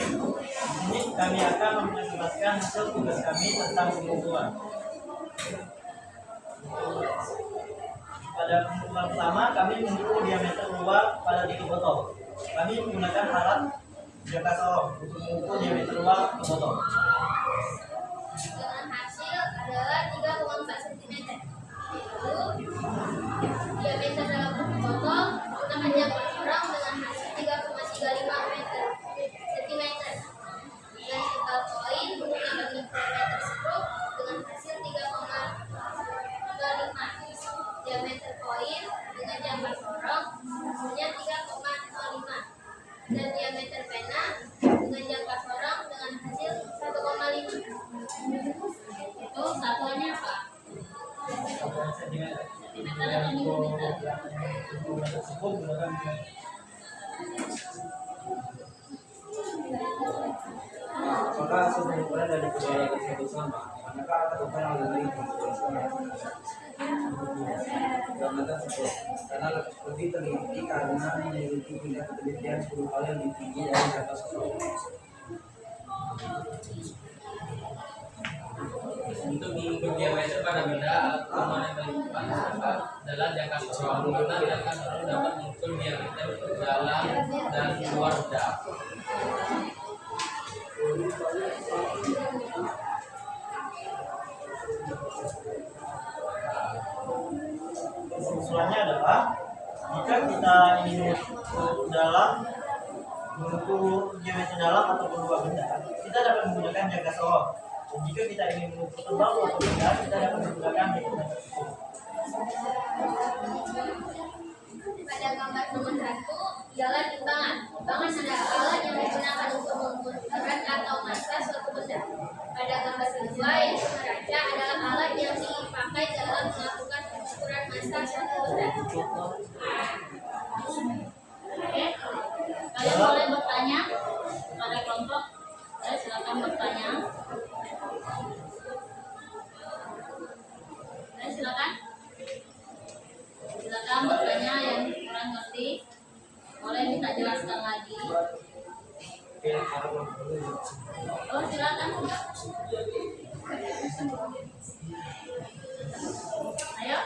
Speaker 6: Ini kami akan menjelaskan hasil tugas kami tentang pengumpulan. Pada pengumpulan pertama, kami mengukur diameter luar pada titik botol. Kami menggunakan alat jangka sorong untuk mengukur diameter luar botol.
Speaker 3: Dengan hasil adalah 3,4 cm. Lalu diameter dalam botol menggunakan jangka sorong dengan hasil 3,35 cm. Dan total koin menggunakan mikrometer skrup dengan hasil 3,35. Diameter koin dengan jangka sorong hasilnya 3,05. Dan diameter pena dengan jangka sorong dengan hasil 1,5.
Speaker 2: Itu satuannya apa? Sentimeter atau milimeter?
Speaker 6: Tersebut menggunakan
Speaker 4: Apakah hasil pengukuran dari kedua tersebut sama? Manakah akan ukuran yang lebih dalam tersebut? Karena lebih teliti karena memiliki tingkat ketelitian 10 kali lebih tinggi dari jangka sorong.
Speaker 1: Untuk mengukur diameter pada benda, alat ukuran yang paling tepat adalah jangka sorong, karena jangka sorong dapat mengukur diameter dalam dan luar benda.
Speaker 6: Kesimpulannya adalah jika kita ingin mengukur diameter dalam ataupun luar benda, kita dapat menggunakan jangka sorong. Dan jika kita ingin mengukur tebal atau benda, kita dapat menggunakan mikrometer skrup.
Speaker 3: Pada gambar nomor 1 ialah timbangan. Timbangan adalah alat yang digunakan untuk mengukur berat atau massa suatu benda. Pada gambar kedua yaitu neraca adalah alat yang dipakai dalam melakukan pengukuran massa suatu benda.
Speaker 2: Oke, kalian boleh bertanya pada kelompok. Silakan bertanya. Silakan. Silakan bertanya yang kurang ngerti. Boleh minta jelaskan lagi. Oh, silakan. Ayo.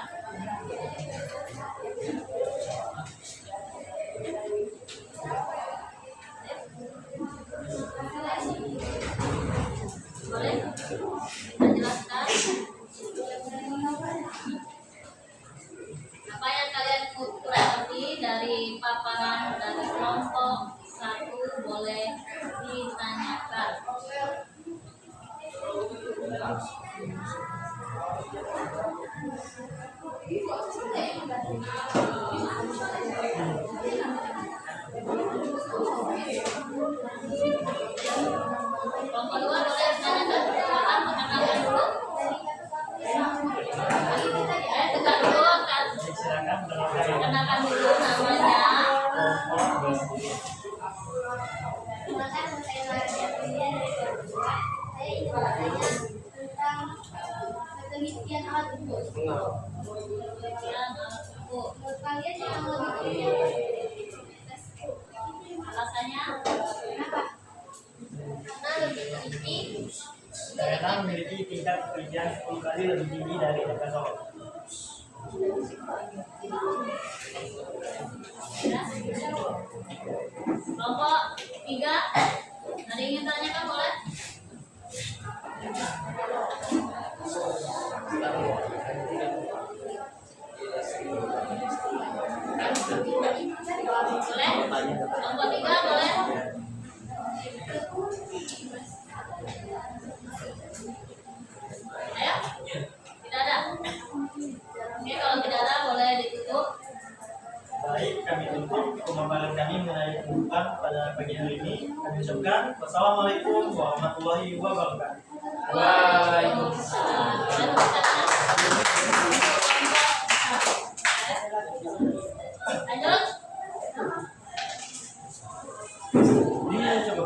Speaker 2: Boleh kita jelaskan apa yang kalian kurang ngerti dari paparan dari kelompok 1, boleh ditanyakan. Kelompok 2 boleh ditanyakan. Silakan perkenalkan dulu. Tegak dulu kan.
Speaker 6: Silakan bertanya.
Speaker 2: Perkenalkan dulu namanya.
Speaker 3: Silakan saya Maria Priya dari kelas 2. Saya ingin bertanya tentang penelitian alat ukur.
Speaker 2: Penelitian alat ukur.
Speaker 3: Menurut kalian yang lebih tinggi apa?
Speaker 2: Alasannya?
Speaker 3: Kenapa? Karena lebih teliti.
Speaker 6: Karena memiliki tingkat ketelitian 10 kali lebih tinggi dari jangka sorong.
Speaker 2: Ya. Kelompok 3, ada yang ingin tanyakan boleh? Boleh? Kelompok 3 boleh? Ayo? Tidak ada? Oke, kalau tidak ada boleh ditutup.
Speaker 6: Baik, kami tutup pemaparan kami mengenai pengumpulan pada pagi hari ini. Kami ucapkan wassalamualaikum warahmatullahi wabarakatuh.
Speaker 2: Waalaikumsalam. Lanjut.
Speaker 6: Ini coba.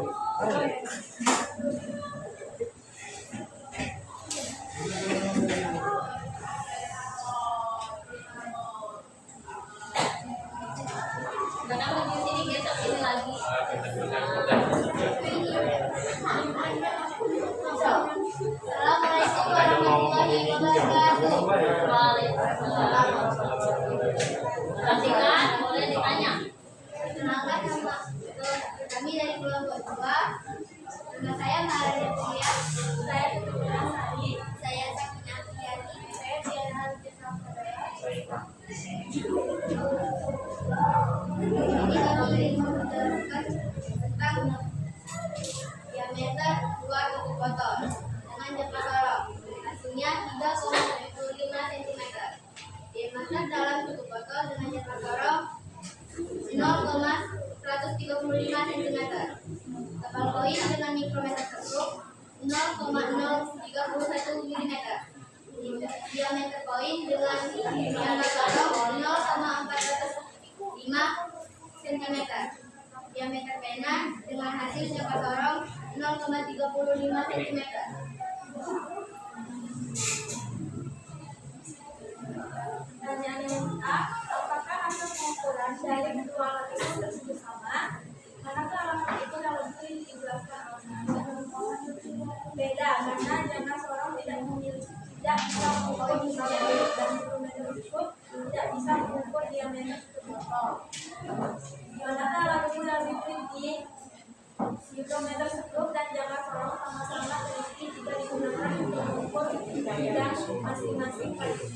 Speaker 2: Kadang di sini geser sini lagi.
Speaker 1: Kita gunakan
Speaker 3: 222. Nama saya Maria Tia. Saya Tutu Sari. Saya Sakina Fiani. Saya Diana Harjasa. Ini kami menjelaskan tentang diameter 2 tutup botol dengan jangka sorong. Hasilnya 3,75 cm. Diameter dalam tutup botol dengan jangka sorong 0,135 cm. Tebal koin dengan mikrometer tersebut 0,031 mm. Diameter koin dengan jangka sorong 0,405 cm. Diameter pena dengan hasil jangka sorong 0,35 cm. Pertanyaan yang A, apakah hasil pengukuran dari kedua alat itu tersebut sama? Manakah alamat itu dalam itu dijelaskan beda karena jangka sorong tidak bisa mengukur diameter dan mikrometer tersebut tidak bisa mengukur diameter tutup botol. Manakah alat itu dalam itu di mikrometer skrup dan jangka sorong sama-sama teliti jika digunakan untuk mengukur bidang masing-masing pada.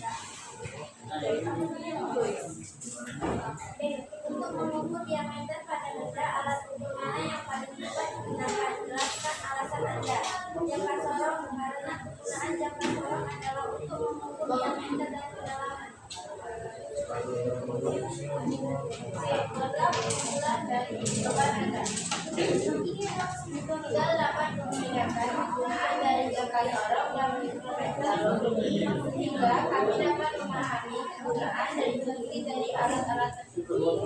Speaker 3: Untuk mengukur diameter pada benda, alat ukur mana yang paling tepat digunakan? Jelaskan alasan Anda. Jangka sorong karena penggunaan jangka sorong adalah untuk mengukur diameter dan kedalaman. Bulan dari jawaban Anda. Tinggal 8 mengingatkan penggunaan dari jangka sorong dan mikrometer sehingga kami dapat memahami kegunaan dan fungsi dari alat-alat tersebut.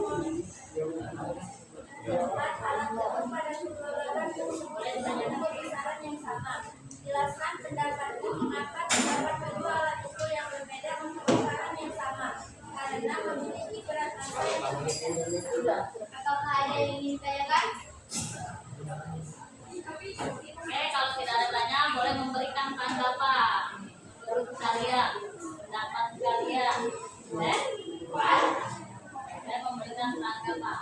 Speaker 3: Alat ukur pada kedua bagian tersebut dengan besaran yang sama. Jelaskan pendapatmu mengapa terdapat kedua alat ukur yang berbeda untuk besaran yang sama. Karena memiliki berat massa yang berbeda. Apakah ada yang ingin ditanyakan?
Speaker 2: Oke, kalau tidak ada pertanyaan boleh memberikan tanggapan menurut kalian, pendapat kalian. Saya memberikan tanggapan.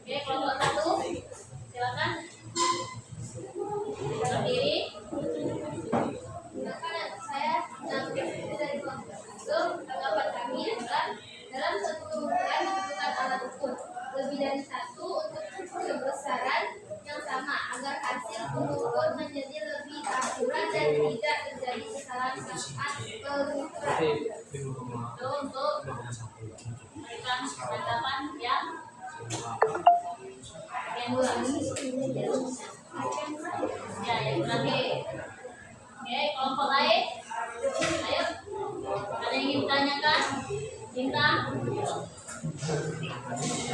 Speaker 2: Oke, kelompok 1 silakan berdiri.
Speaker 3: Saya dari kelompok itu, tanggapan kami adalah dalam satu pengukuran dibutuhkan alat ukur lebih dari satu untuk kebesaran yang sama agar hasil pengukur menjadi lebih akurat dan tidak terjadi kesalahan saat pengukuran.
Speaker 2: Itu untuk memberikan tanggapan yang dua. Ya, yang terakhir. Oke, kelompok lain. Ayo. Ada yang ingin ditanyakan? Cinta?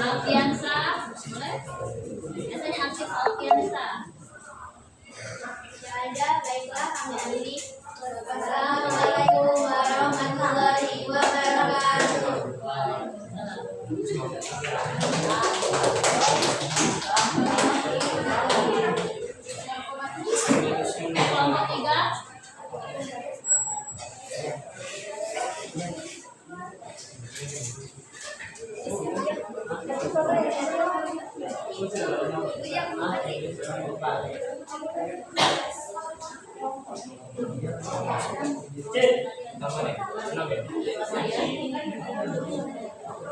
Speaker 2: Alfiansa? Boleh? Biasanya aktif Alfiansa.
Speaker 3: Ya ada, baiklah kami akhiri. Wassalamualaikum warahmatullahi wabarakatuh.
Speaker 2: Kelompok 3.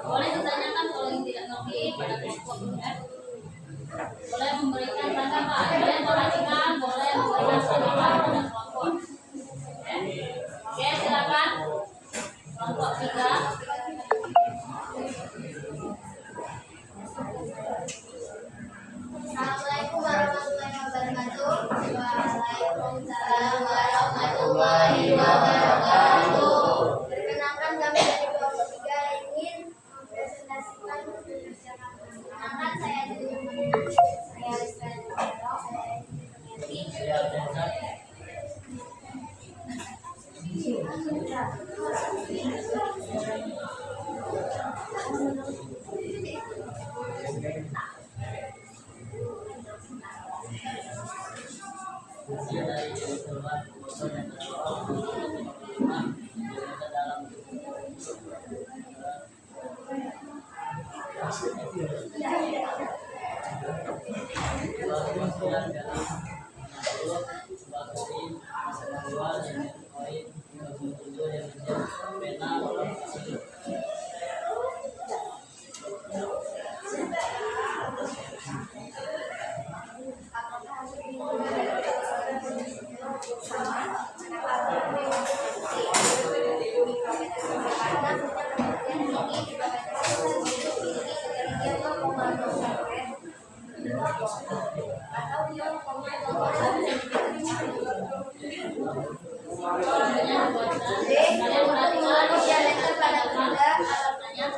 Speaker 2: Boleh ditanyakan kalau yang tidak ngerti pada kelompoknya. Boleh memberikan tanggapan, boleh perhatikan, boleh memberikan tanggapan pada kelompok. Oke, silakan. Kelompok 3.
Speaker 3: Assalamualaikum warahmatullahi wabarakatuh. Waalaikumsalam warahmatullahi wabarakatuh. Perkenalkan kami dari kelompok 3 ingin mempresentasikan perkenalkan saya Rizka.
Speaker 1: Dalam
Speaker 2: kemudian dari bakteri masa manual yang poin 27 yang pena orang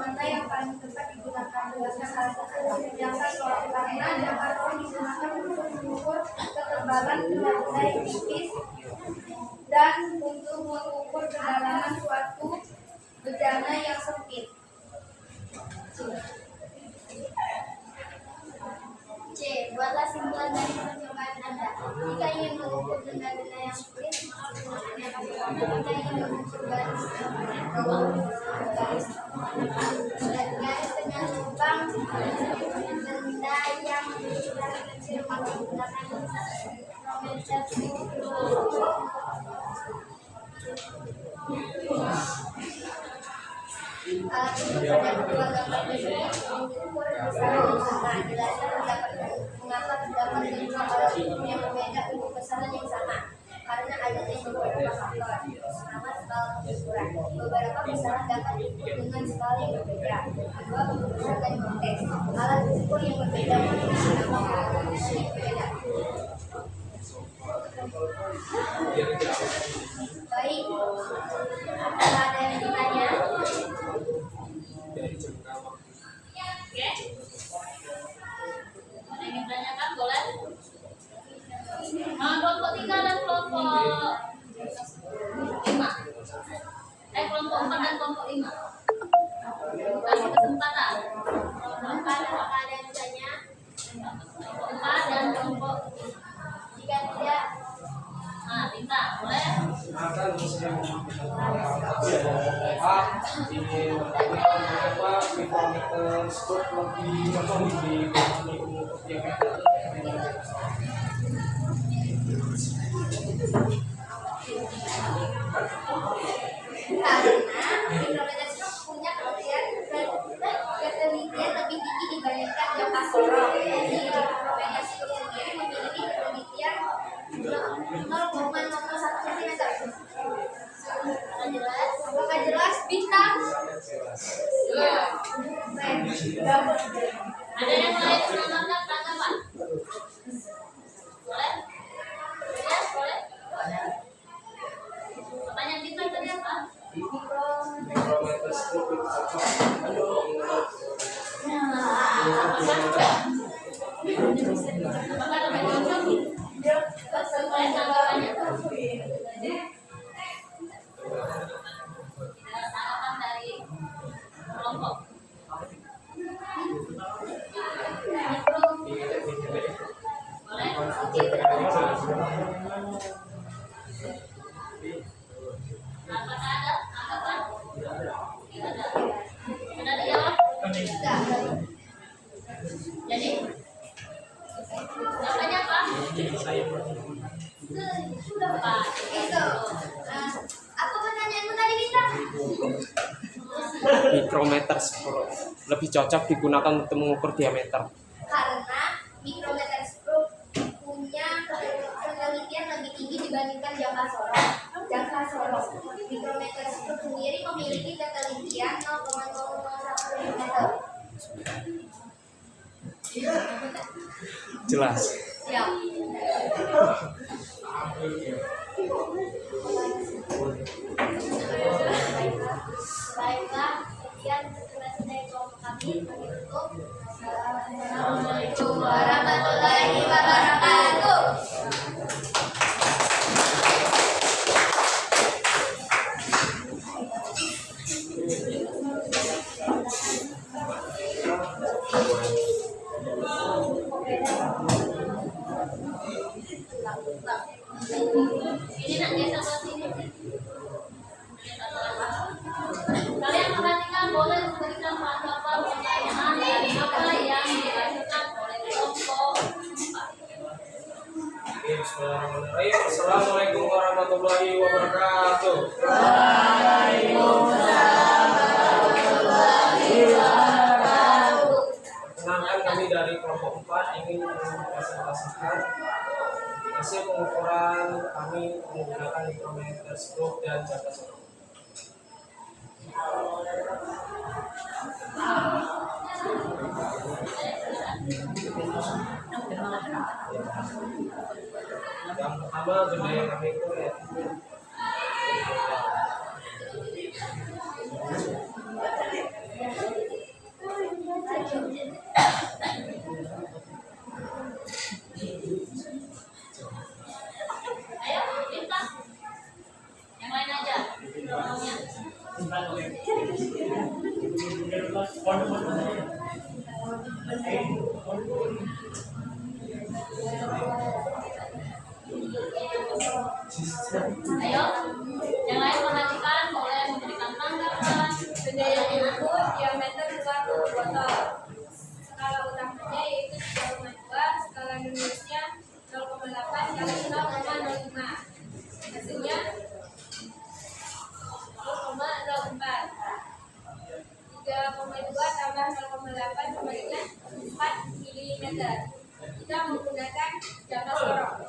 Speaker 3: Mana yang paling tepat digunakan berdasarkan salah satu jangka soal karena jangka soal digunakan untuk mengukur ketebalan benda yang tipis dan untuk mengukur kedalaman suatu bejana yang sempit. C. Buatlah simpulan dari percobaan Anda. Jika ingin mengukur benda-benda yang sulit, maka gunakan yang paling mudah. Jika ingin mengukur garis dengan lubang benda yang berukuran kecil, maka gunakan mikrometer. Alat untuk pada kedua gambar tersebut mengukur besaran yang sama. Jelaskan mengapa terdapat kedua alat ukur yang berbeda untuk besaran yang sama. Karena adanya beberapa faktor, pertama skala pengukuran. Beberapa besaran dapat diukur dengan skala yang berbeda. Kedua, berdasarkan konteks. Alat ukur yang berbeda memiliki beberapa yang berbeda. Baik, apakah ada yang ditanya?
Speaker 2: Oke. Ada yang ditanyakan boleh? Kelompok 3 dan kelompok 5. Kelompok 4 dan kelompok 5. Kasih kesempatan.
Speaker 3: Kelompok 4, apakah ada yang ditanya?
Speaker 2: Kelompok 4 dan kelompok
Speaker 3: Jika tidak,
Speaker 2: Tinta, boleh?
Speaker 4: Akan sedang ingin mengapa mikrometer scope lebih mengukur diameter.
Speaker 3: karena mikrometer scope punya ketelitian lebih tinggi dibandingkan jangka sorong. Jadi mikrometer scope sendiri memiliki ketelitian 0,01 cm. Apakah jelas? Bintang? Ya.
Speaker 2: Ada yang lain menambahkan tanggapan? Boleh? Ya, boleh? Pertanyaan Tinta tadi apa?
Speaker 4: Mikrometer scope itu cocok.
Speaker 2: Apakah lebih cocok? Boleh tanggapannya? Tanggapan dari kelompok. Boleh? Apakah ada tanggapan? Tidak ada. Sudah dijawab? Jadi, jawabannya apa?
Speaker 3: Sudah Pak. Itu. Apa pertanyaanmu tadi, Bintang?
Speaker 4: Mikrometer scope lebih cocok digunakan untuk mengukur diameter.
Speaker 3: Karena mikrometer scope punya penelitian lebih tinggi dibandingkan jangka sorong. Mikrometer scope sendiri memiliki ketelitian 0,001 mm.
Speaker 4: Jelas.
Speaker 3: Siap. Baiklah, sekian penjelasan dari kelompok kami. Kami tutup. Assalamualaikum warahmatullahi wabarakatuh.
Speaker 2: Ini nak geser ke sini. Kalian perhatikan, boleh memberikan tanggapan pertanyaan dari apa yang dilakukan oleh kelompok 4.
Speaker 4: Bismillahirrahmanirrahim. Assalamualaikum warahmatullahi wabarakatuh. Perkenalkan, kami dari kelompok 4 ingin mempresentasikan hasil pengukuran kami menggunakan mikrometer stroke dan jangka sorong. Yang pertama benda yang kami ukur yaitu
Speaker 2: Ayo, minta. Yang lain aja. Ngomongnya. Ayo, yang lain perhatikan, boleh memberikan tanggapan.
Speaker 3: Benda yang diukur diameter 2 botol. Skala utamanya yaitu 3,2, skala minusnya 0,8 kali 0,05. Hasilnya 0,04. 3,2 tambah 0,8 sama dengan 4 mm. Kita menggunakan jangka sorong.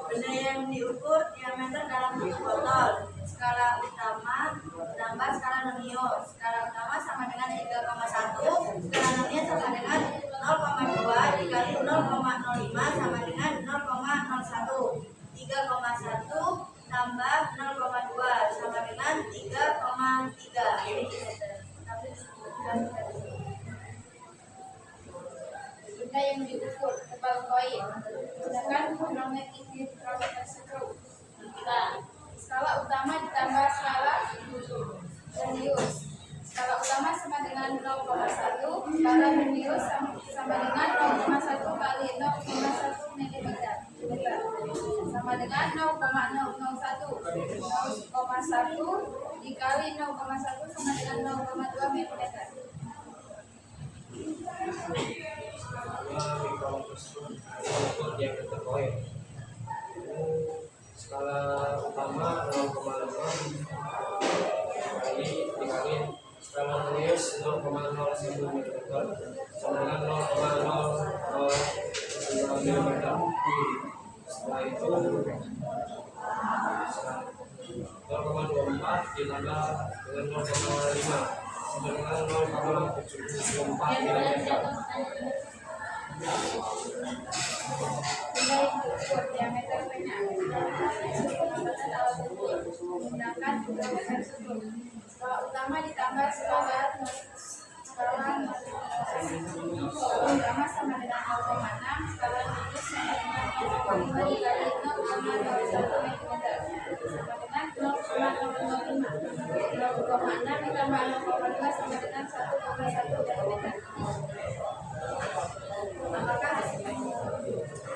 Speaker 7: Benda yang diukur diameter dalam bentuk botol. Skala utama tambah skala nonius. Skala utama sama dengan 3,1. Skala nonius sama dengan 0,2 dikali 0,05 sama dengan 0,01. 3,1 tambah 0,2 sama dengan 3,3 mm.
Speaker 3: Benda yang diukur tebal koin menggunakan chromatic micrometer screw.
Speaker 2: Kita
Speaker 3: Skala utama ditambah skala nonius. Skala utama sama dengan 0,1, skala nonius sama dengan 0,1 kali 0,1 mm sama dengan 0,001. 0,1 dikali 0,1 sama dengan 0,2 mm.
Speaker 4: mikrometer stroke ukur diameter koin. Skala utama 0,5 dikali skala nonius 0,01 mm sama dengan 0,005 mm. Setelah itu 0,24 ditambah dengan 0,5 sama dengan 0,74 mm.
Speaker 3: Benda yang diukur diameter banyak menggunakan mikrometer screw. Skala utama ditambah skala utama sama dengan 0,6, skala nonius sama dengan 0,5 dikali 0,01 mm sama dengan 0,005. 0,6 ditambah 0,2 sama dengan 1,1 mm.
Speaker 7: Apakah hasil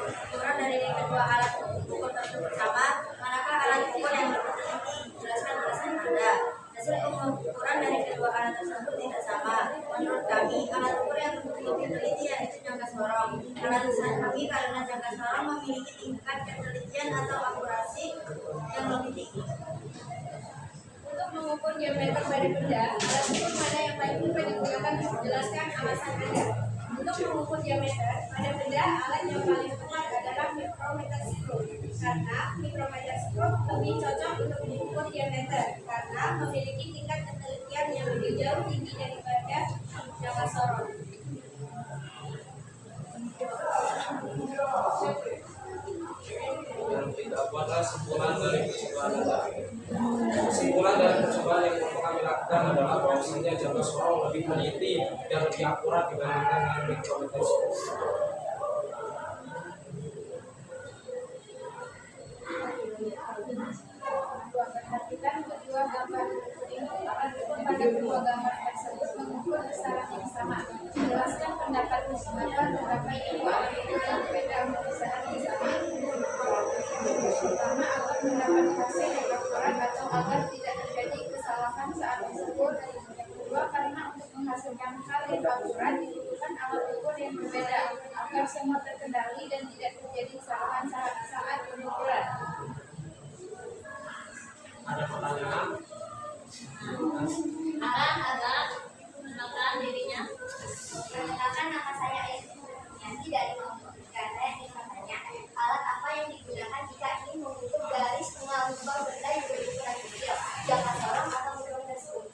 Speaker 7: ukuran dari kedua alat ukur tersebut sama? Manakah alat ukur yang berbentuk ini? Jelaskan berdasarkan Anda. Hasil pengukuran dari kedua alat tersebut tidak sama. Menurut kami, alat ukur yang lebih teliti yaitu jangka sorong. Analisa kami karena jangka sorong memiliki tingkat ketelitian atau akurasi yang lebih tinggi.
Speaker 3: Untuk mengukur diameter pada benda, alat ukur mana yang paling mudah digunakan? Jelaskan alasan Anda. Untuk mengukur diameter pada benda, alat yang paling tepat adalah mikrometer screw. Karena mikrometer screw lebih cocok untuk mengukur diameter karena memiliki tingkat ketelitian yang lebih jauh tinggi daripada jangka sorong.
Speaker 4: Dan tidak buatlah kesimpulan dari percobaan tadi. Kesimpulan dari percobaan yang kami lakukan adalah bahwasanya jangka sorong lebih teliti dan lebih akurat dibandingkan dengan mikrometer stroke.
Speaker 3: Perhatikan kedua gambar ini. Pada kedua gambar tersebut mengukur besaran yang sama. Jelaskan pendapat mengapa terdapat dua alat ukur yang berbeda untuk besaran yang sama. Pertama, agar mendapat hasil yang akurat atau agar tidak terjadi kesalahan saat mengukur. Yang kedua, karena untuk menghasilkan hal yang akurat dibutuhkan alat ukur yang berbeda. semua terkendali dan tidak terjadi kesalahan saat pengukuran.
Speaker 1: Ada pertanyaan?
Speaker 2: Ada mengenalkan dirinya.
Speaker 3: Perkenalkan, nama saya Ayu Kurniasi dari Informatika. Saya ingin bertanya, alat apa yang digunakan jika ingin menutup garis tengah lubang benda yang berukuran kecil, jangka sorong atau mikroskop?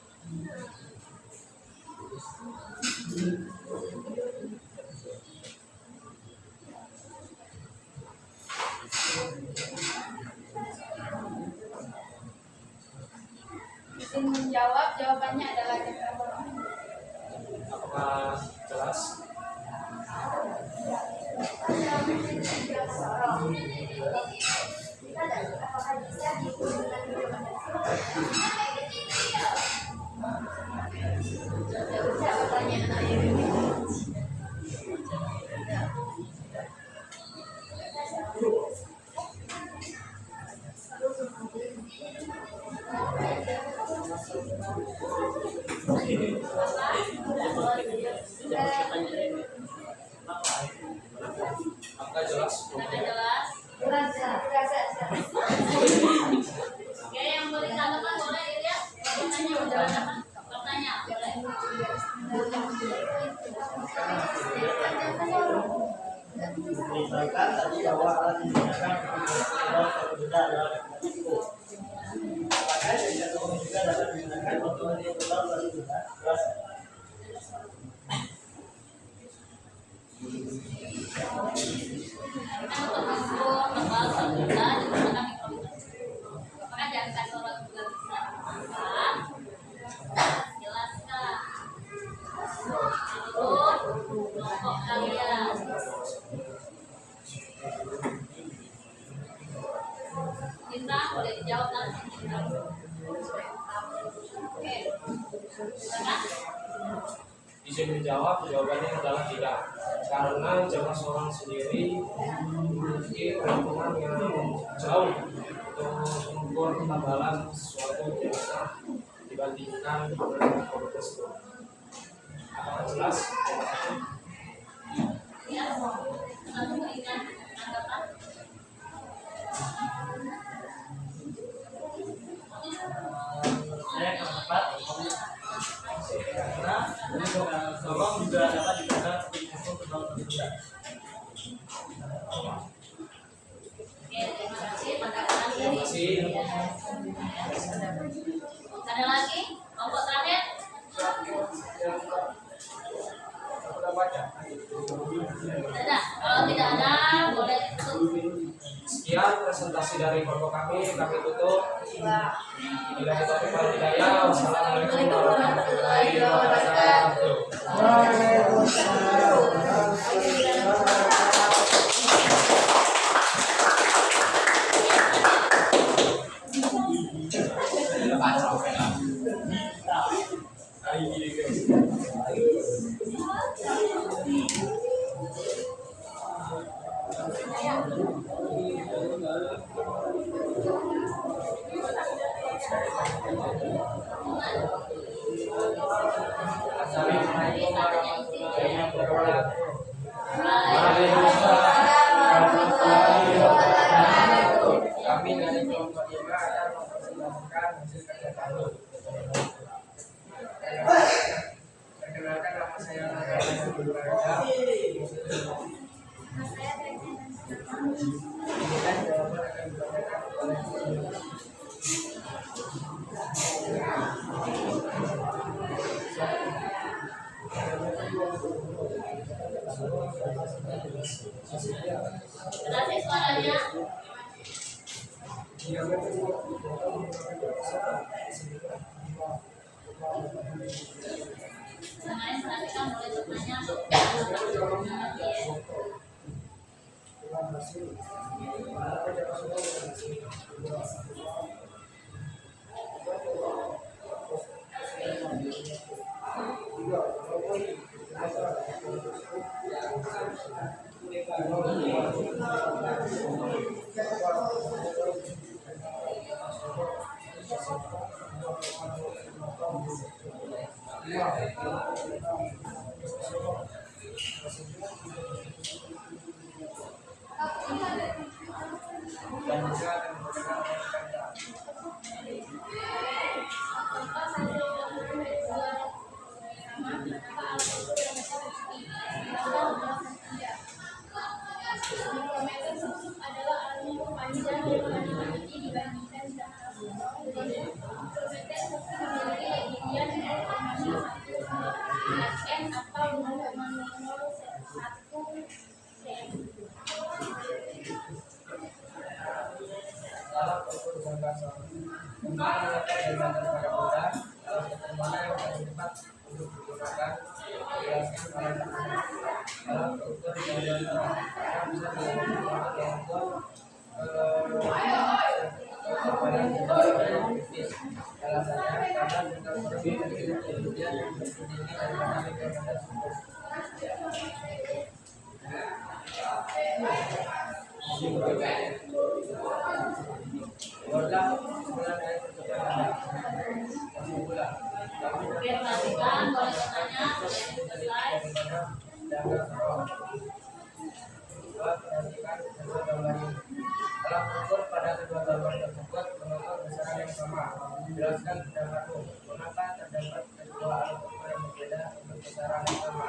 Speaker 3: Izin menjawab, jawabannya adalah jangka sorong.
Speaker 1: Apakah jelas?
Speaker 3: Apakah bisa digunakan
Speaker 2: Bisa pertanyaan Ayu.
Speaker 1: Apakah jelas?
Speaker 2: Ada jelas? Oke, yang boleh tanggapan boleh dilihat. Bertanya, boleh.
Speaker 6: Misalkan tadi bahwa alat yang digunakan untuk benda adalah mikroskop. Apakah yang jatuh juga dapat digunakan untuk melihat tebal dari benda? Jelas.
Speaker 2: Kita untuk mengukur tebal suatu benda digunakan mikroskop. Apakah jangka sorot juga bisa? Jelaskan. Menurut kelompok kalian. Kita boleh dijawab langsung. Oke. Silakan.
Speaker 1: Izin menjawab, jawabannya adalah tidak. Karena jangka sorong sendiri memiliki perhitungan yang jauh untuk mengukur ketebalan suatu benda dibandingkan dengan mikroskop. Apakah jelas?
Speaker 2: Ya, satu berikan tanggapan.
Speaker 6: Saya akan tepat karena sorong juga dapat digunakan untuk mengukur tebal dari benda.
Speaker 2: Oke, terima kasih pendapatan
Speaker 1: Terima
Speaker 2: dari.
Speaker 1: kasih.
Speaker 2: Ada lagi? Kelompok terakhir? Ada. Kalau tidak ada, boleh tutup.
Speaker 1: Sekian presentasi dari kelompok kami tutup. Bila kita kembali hidayah, wassalamualaikum warahmatullahi wabarakatuh. Assalamualaikum warahmatullahi wabarakatuh.
Speaker 2: Waalaikumsalam.
Speaker 4: Kami dari kelompok 5 akan mempresentasikan hasil kerja kami. Perkenalkan, nama saya Nadia Nurbarda. Kemudian jawaban akan dibacakan oleh
Speaker 2: Berhasil suaranya? Semuanya perhatikan, boleh bertanya atau
Speaker 4: dan juga akan menggunakan kata.
Speaker 3: Mikrometer khusus adalah alat ukur panjang yang lebih tinggi dibandingkan jangka sorong. Mikrometer khusus memiliki ketinggian 0,01 n atau 0,001 cm.
Speaker 4: Alat ukur jangka sorong tentang meletakkan jangka pada benda. Alat ukur mana yang paling tepat untuk digunakan? Jelaskan pada alat ukur jangka sorong karena bisa digunakan untuk pada benda yang tipis. Alasannya karena jangka sorong memiliki ketinggian yang lebih tinggi daripada mikrometer khusus.
Speaker 2: Oke, perhatikan, boleh bertanya, selesai.
Speaker 4: Alat ukur pada kedua gambar tersebut menonton besaran yang sama. Jelaskan bidang satu. Mengapa terdapat kedua alat ukur yang berbeda untuk besaran yang sama?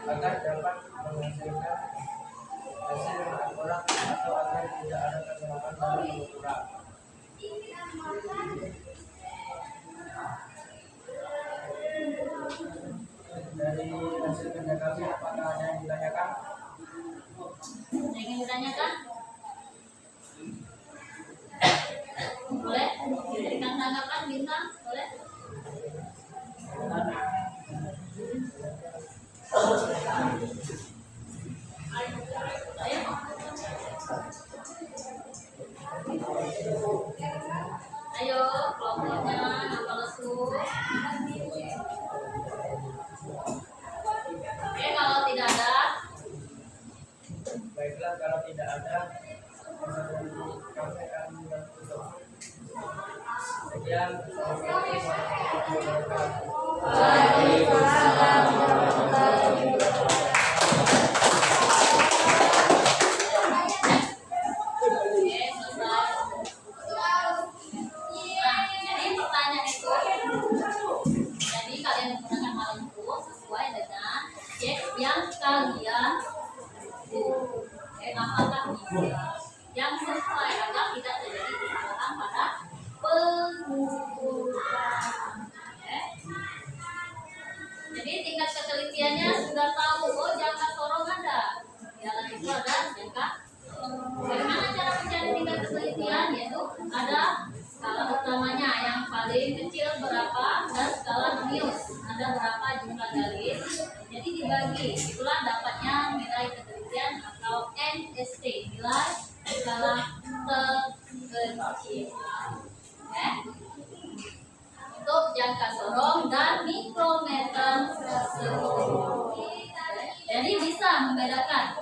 Speaker 4: Agar dapat menghasilkan hasil yang akurat atau agar tidak ada kesalahan dalam pengukuran. Dari hasil kerja kami, apakah ada yang ditanyakan?
Speaker 2: Ada yang ditanyakan? Boleh? Berikan tanggapan, Bintang? Boleh? Ayo, kelompoknya nama lesu. Oke, kalau tidak ada,
Speaker 4: Baiklah, kalau tidak ada, kami akan tutup. Sekian. Assalamualaikum warahmatullahi wabarakatuh.
Speaker 2: Waalaikumsalam warahmatullahi wabarakatuh. Oke, selesai. Nah, jadi pertanyaan itu, jadi kalian menggunakan hal itu sesuai dengan cek yang kalian apakah bisa yang sesuai agar tidak terjadi kesalahan pada pengukuran. Oke. Jadi tingkat ketelitiannya sudah tahu, oh jangka sorong ada, di alat itu ada jangka. Bagaimana cara mencari tingkat ketelitian? Yaitu ada skala utamanya yang paling kecil berapa dan skala nemius ada berapa jumlah garis. Jadi dibagi, itulah dapatnya nilai ketelitian atau NST, nilai skala terkecil. Oke. Untuk jangka sorong dan mikrometer tersebut. Jadi bisa membedakan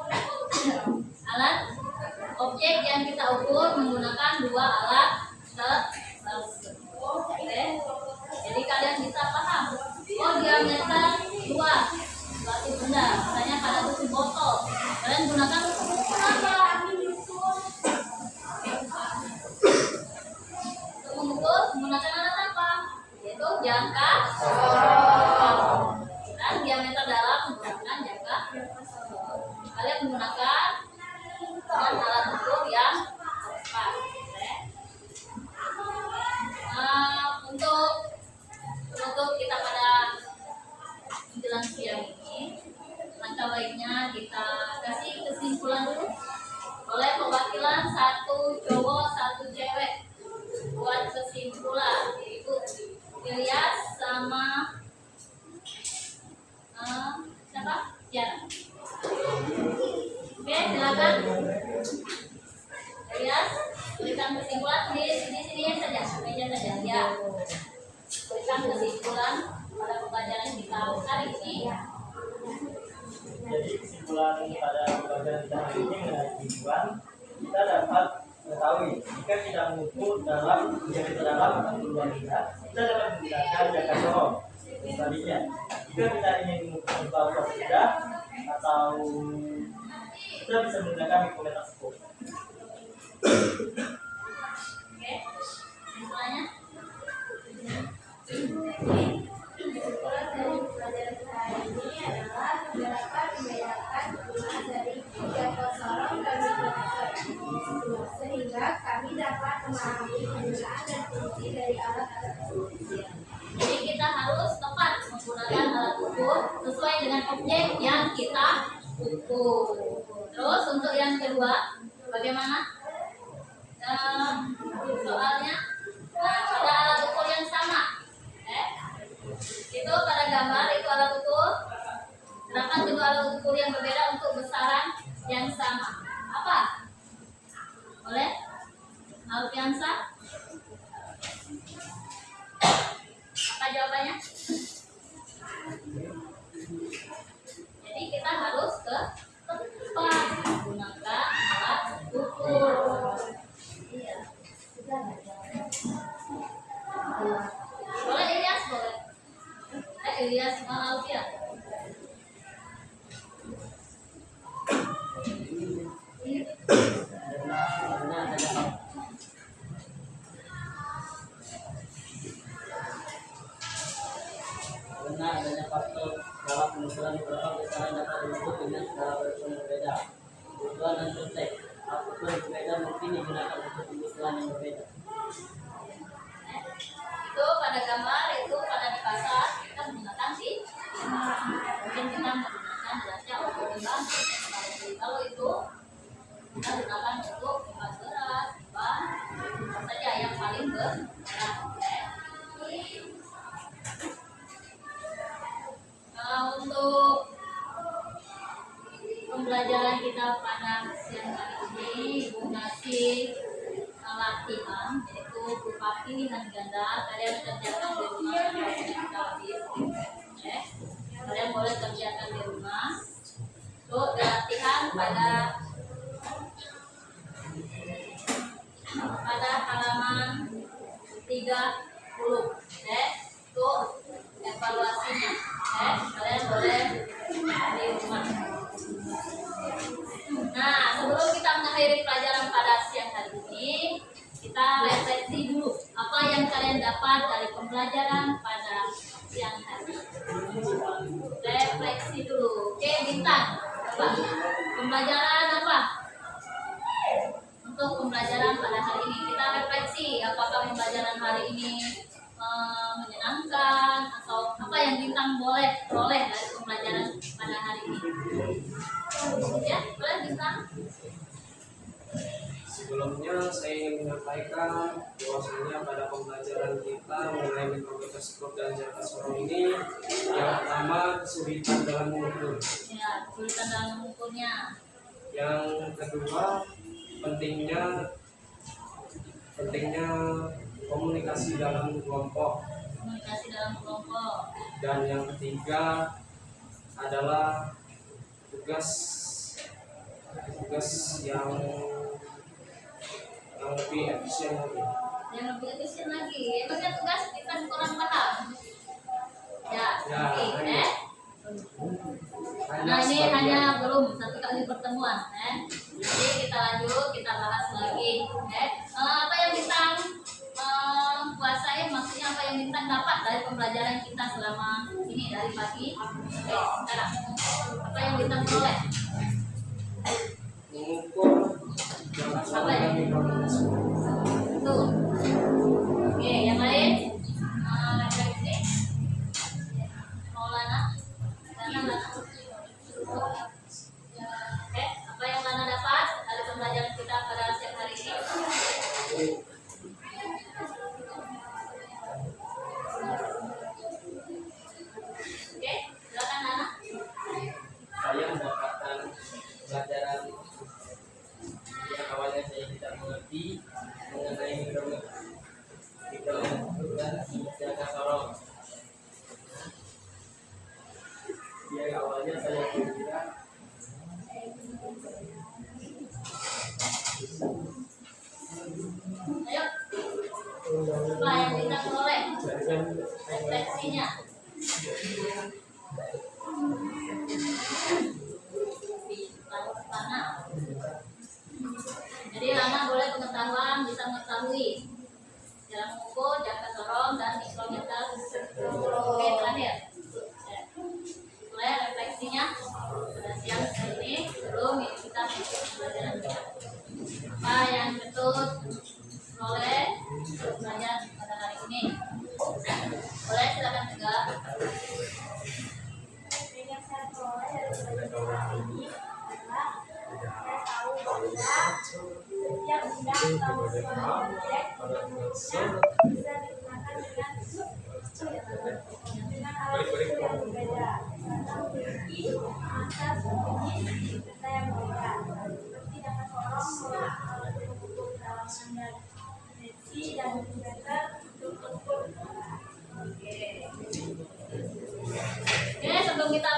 Speaker 2: alat objek yang kita ukur menggunakan dua alat tersebut. Oke. Jadi kalian bisa paham. Oh, diameter luas suatu benda, misalnya pada tutup botol. Kalian gunakan ukur apa? Untuk mengukur menggunakan alat apa? Yaitu jangka sorong. Dan diameter dalam menggunakan jangka sorong. Kalian menggunakan dengan alat ukur yang tepat. Untuk kita pada menjelang siang ini, langkah baiknya kita kasih kesimpulan dulu oleh perwakilan satu cowok satu cewek buat kesimpulan, yaitu Ilyas sama siapa? Tiara. Oke, silakan. Ilyas, berikan kesimpulan di sini saja, meja saja ya. Berikan kesimpulan pada pembelajaran kita hari ini.
Speaker 6: Jadi kesimpulan pada pembelajaran kita hari ini mengenai tujuan, kita dapat mengetahui jika kita mengukur dalam atau luar kita dapat menggunakan jangka sorong. Sebaliknya, jika kita ingin mengukur sebuah benda atau sudah bisa menggunakan mikrometastop.
Speaker 2: Oke, selanjutnya.
Speaker 3: Kesimpulan dari pelajaran kita hari ini adalah dapat membedakan penggunaan dari jadwal sorong dan mikrometer, sehingga kami dapat memahami penggunaan dan fungsi dari alat-alat tersebut.
Speaker 2: Jadi kita harus tepat menggunakan alat ukur sesuai dengan objek yang kita ukur. Terus untuk yang kedua, bagaimana? Soalnya pada alat ukur yang sama. Itu pada gambar itu alat ukur. Sedangkan juga alat ukur yang berbeda untuk besaran yang sama. Apa? Boleh? Alfiansa? Apa jawabannya? Jadi kita harus ke tempat menggunakan alat ukur. Iya. Boleh Ilyas, boleh. Ilyas Alfia.
Speaker 6: Karena adanya faktor dalam pengukuran beberapa besaran dapat diukur dengan skala berhitung berbeda. Kebutuhan dan konteks apapun berbeda mungkin digunakan untuk kebutuhan yang berbeda.
Speaker 2: Itu pada gambar itu pada di pasar kita menggunakan sih. Mungkin kita menggunakan jelasnya untuk timbang. Kalau itu kita gunakan untuk timbang beras, timbang apa saja yang paling berat. Untuk pembelajaran kita pada siang hari ini Ibu ngasih latihan yaitu berupa pilihan ganda. Kalian kerjakan di rumah kita habis. Kalian boleh kerjakan di rumah. Untuk latihan pada halaman 30. Untuk evaluasinya. Kalian boleh di rumah. Nah, sebelum kita mengakhiri pelajaran pada siang hari ini, kita refleksi dulu apa yang kalian dapat dari pembelajaran pada siang hari. Refleksi dulu. Oke, Bintang. Apa? Pembelajaran apa? Untuk pembelajaran pada hari ini kita refleksi apakah pembelajaran hari ini menyenangkan atau apa yang Bintang boleh peroleh dari pembelajaran pada hari ini. Ya, boleh Bintang.
Speaker 4: Sebelumnya saya ingin menyampaikan bahwasanya pada pembelajaran kita mengenai mikrometastop dan jangka sorong ini, yang pertama kesulitan dalam mengukur.
Speaker 2: Ya, kesulitan dalam mengukurnya.
Speaker 4: Yang kedua pentingnya komunikasi dalam kelompok.
Speaker 2: Komunikasi dalam kelompok.
Speaker 4: Dan yang ketiga adalah tugas yang lebih efisien lagi.
Speaker 2: Yang lebih efisien lagi. Emangnya tugas kita kurang paham. Ya, oke. Nah, ini hanya belum satu kali pertemuan. Jadi kita lanjut, kita bahas lagi. Apa yang Bintang kuasai, maksudnya apa yang Bintang dapat dari pembelajaran kita selama ini dari pagi sampai sekarang. Apa yang Bintang peroleh?
Speaker 4: Mengukur jangka sorong dan mikrometastop.
Speaker 2: Betul. Oke, yang lain? Refleksi. Maulana? Lana. Oke, apa yang Lana dapat dari pembelajaran kita pada siang hari ini? Oke, silakan Lana.
Speaker 4: Saya mendapatkan
Speaker 7: hari ini adalah kita tahu bahwa setiap bidang tahun sekolah proyek bisa digunakan dengan alat ukur yang berbeda karena memiliki masa sembunyi serta yang berbeda seperti dapat tolong menggunakan alat ukur dalam dan dimensi dan milimeter untuk ukur.
Speaker 2: Oke, sebelum kita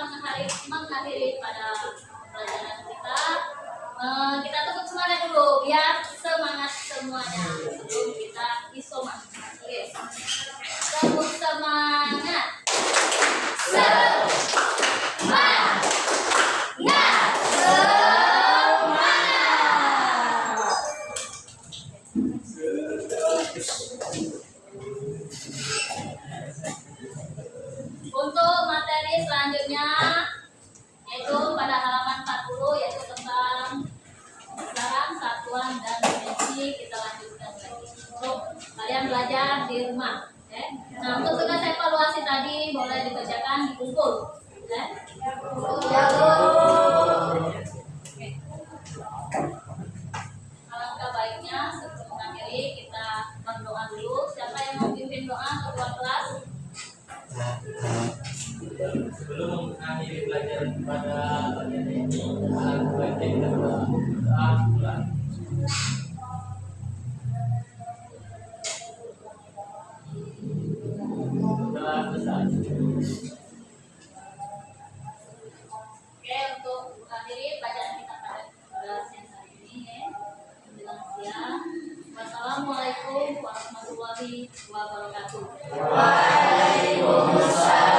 Speaker 2: mengakhiri pada pelajaran kita, kita tepuk semangat dulu biar semangat semuanya sebelum kita isoman. Oke, tepuk semangat. Semangat. Untuk materi selanjutnya yaitu pada halaman 40 yaitu tentang besaran, satuan dan dimensi kita lanjutkan lagi. Untuk kalian belajar di rumah. Oke. Nah, untuk tugas evaluasi tadi boleh dikerjakan di kumpul. Oke. Oke. Alangkah baiknya sebelum mengakhiri kita berdoa dulu. Siapa yang mau pimpin doa ketua kelas?
Speaker 1: Sebelum mengakhiri pelajaran pada pelajaran ini, baiknya kita berdoa ulang. Doa besar.
Speaker 2: Oke, untuk mengakhiri pelajaran kita pada kelas yang hari ini ya. Menjelang siang. Wassalamualaikum warahmatullahi wabarakatuh.
Speaker 7: Waalaikumsalam.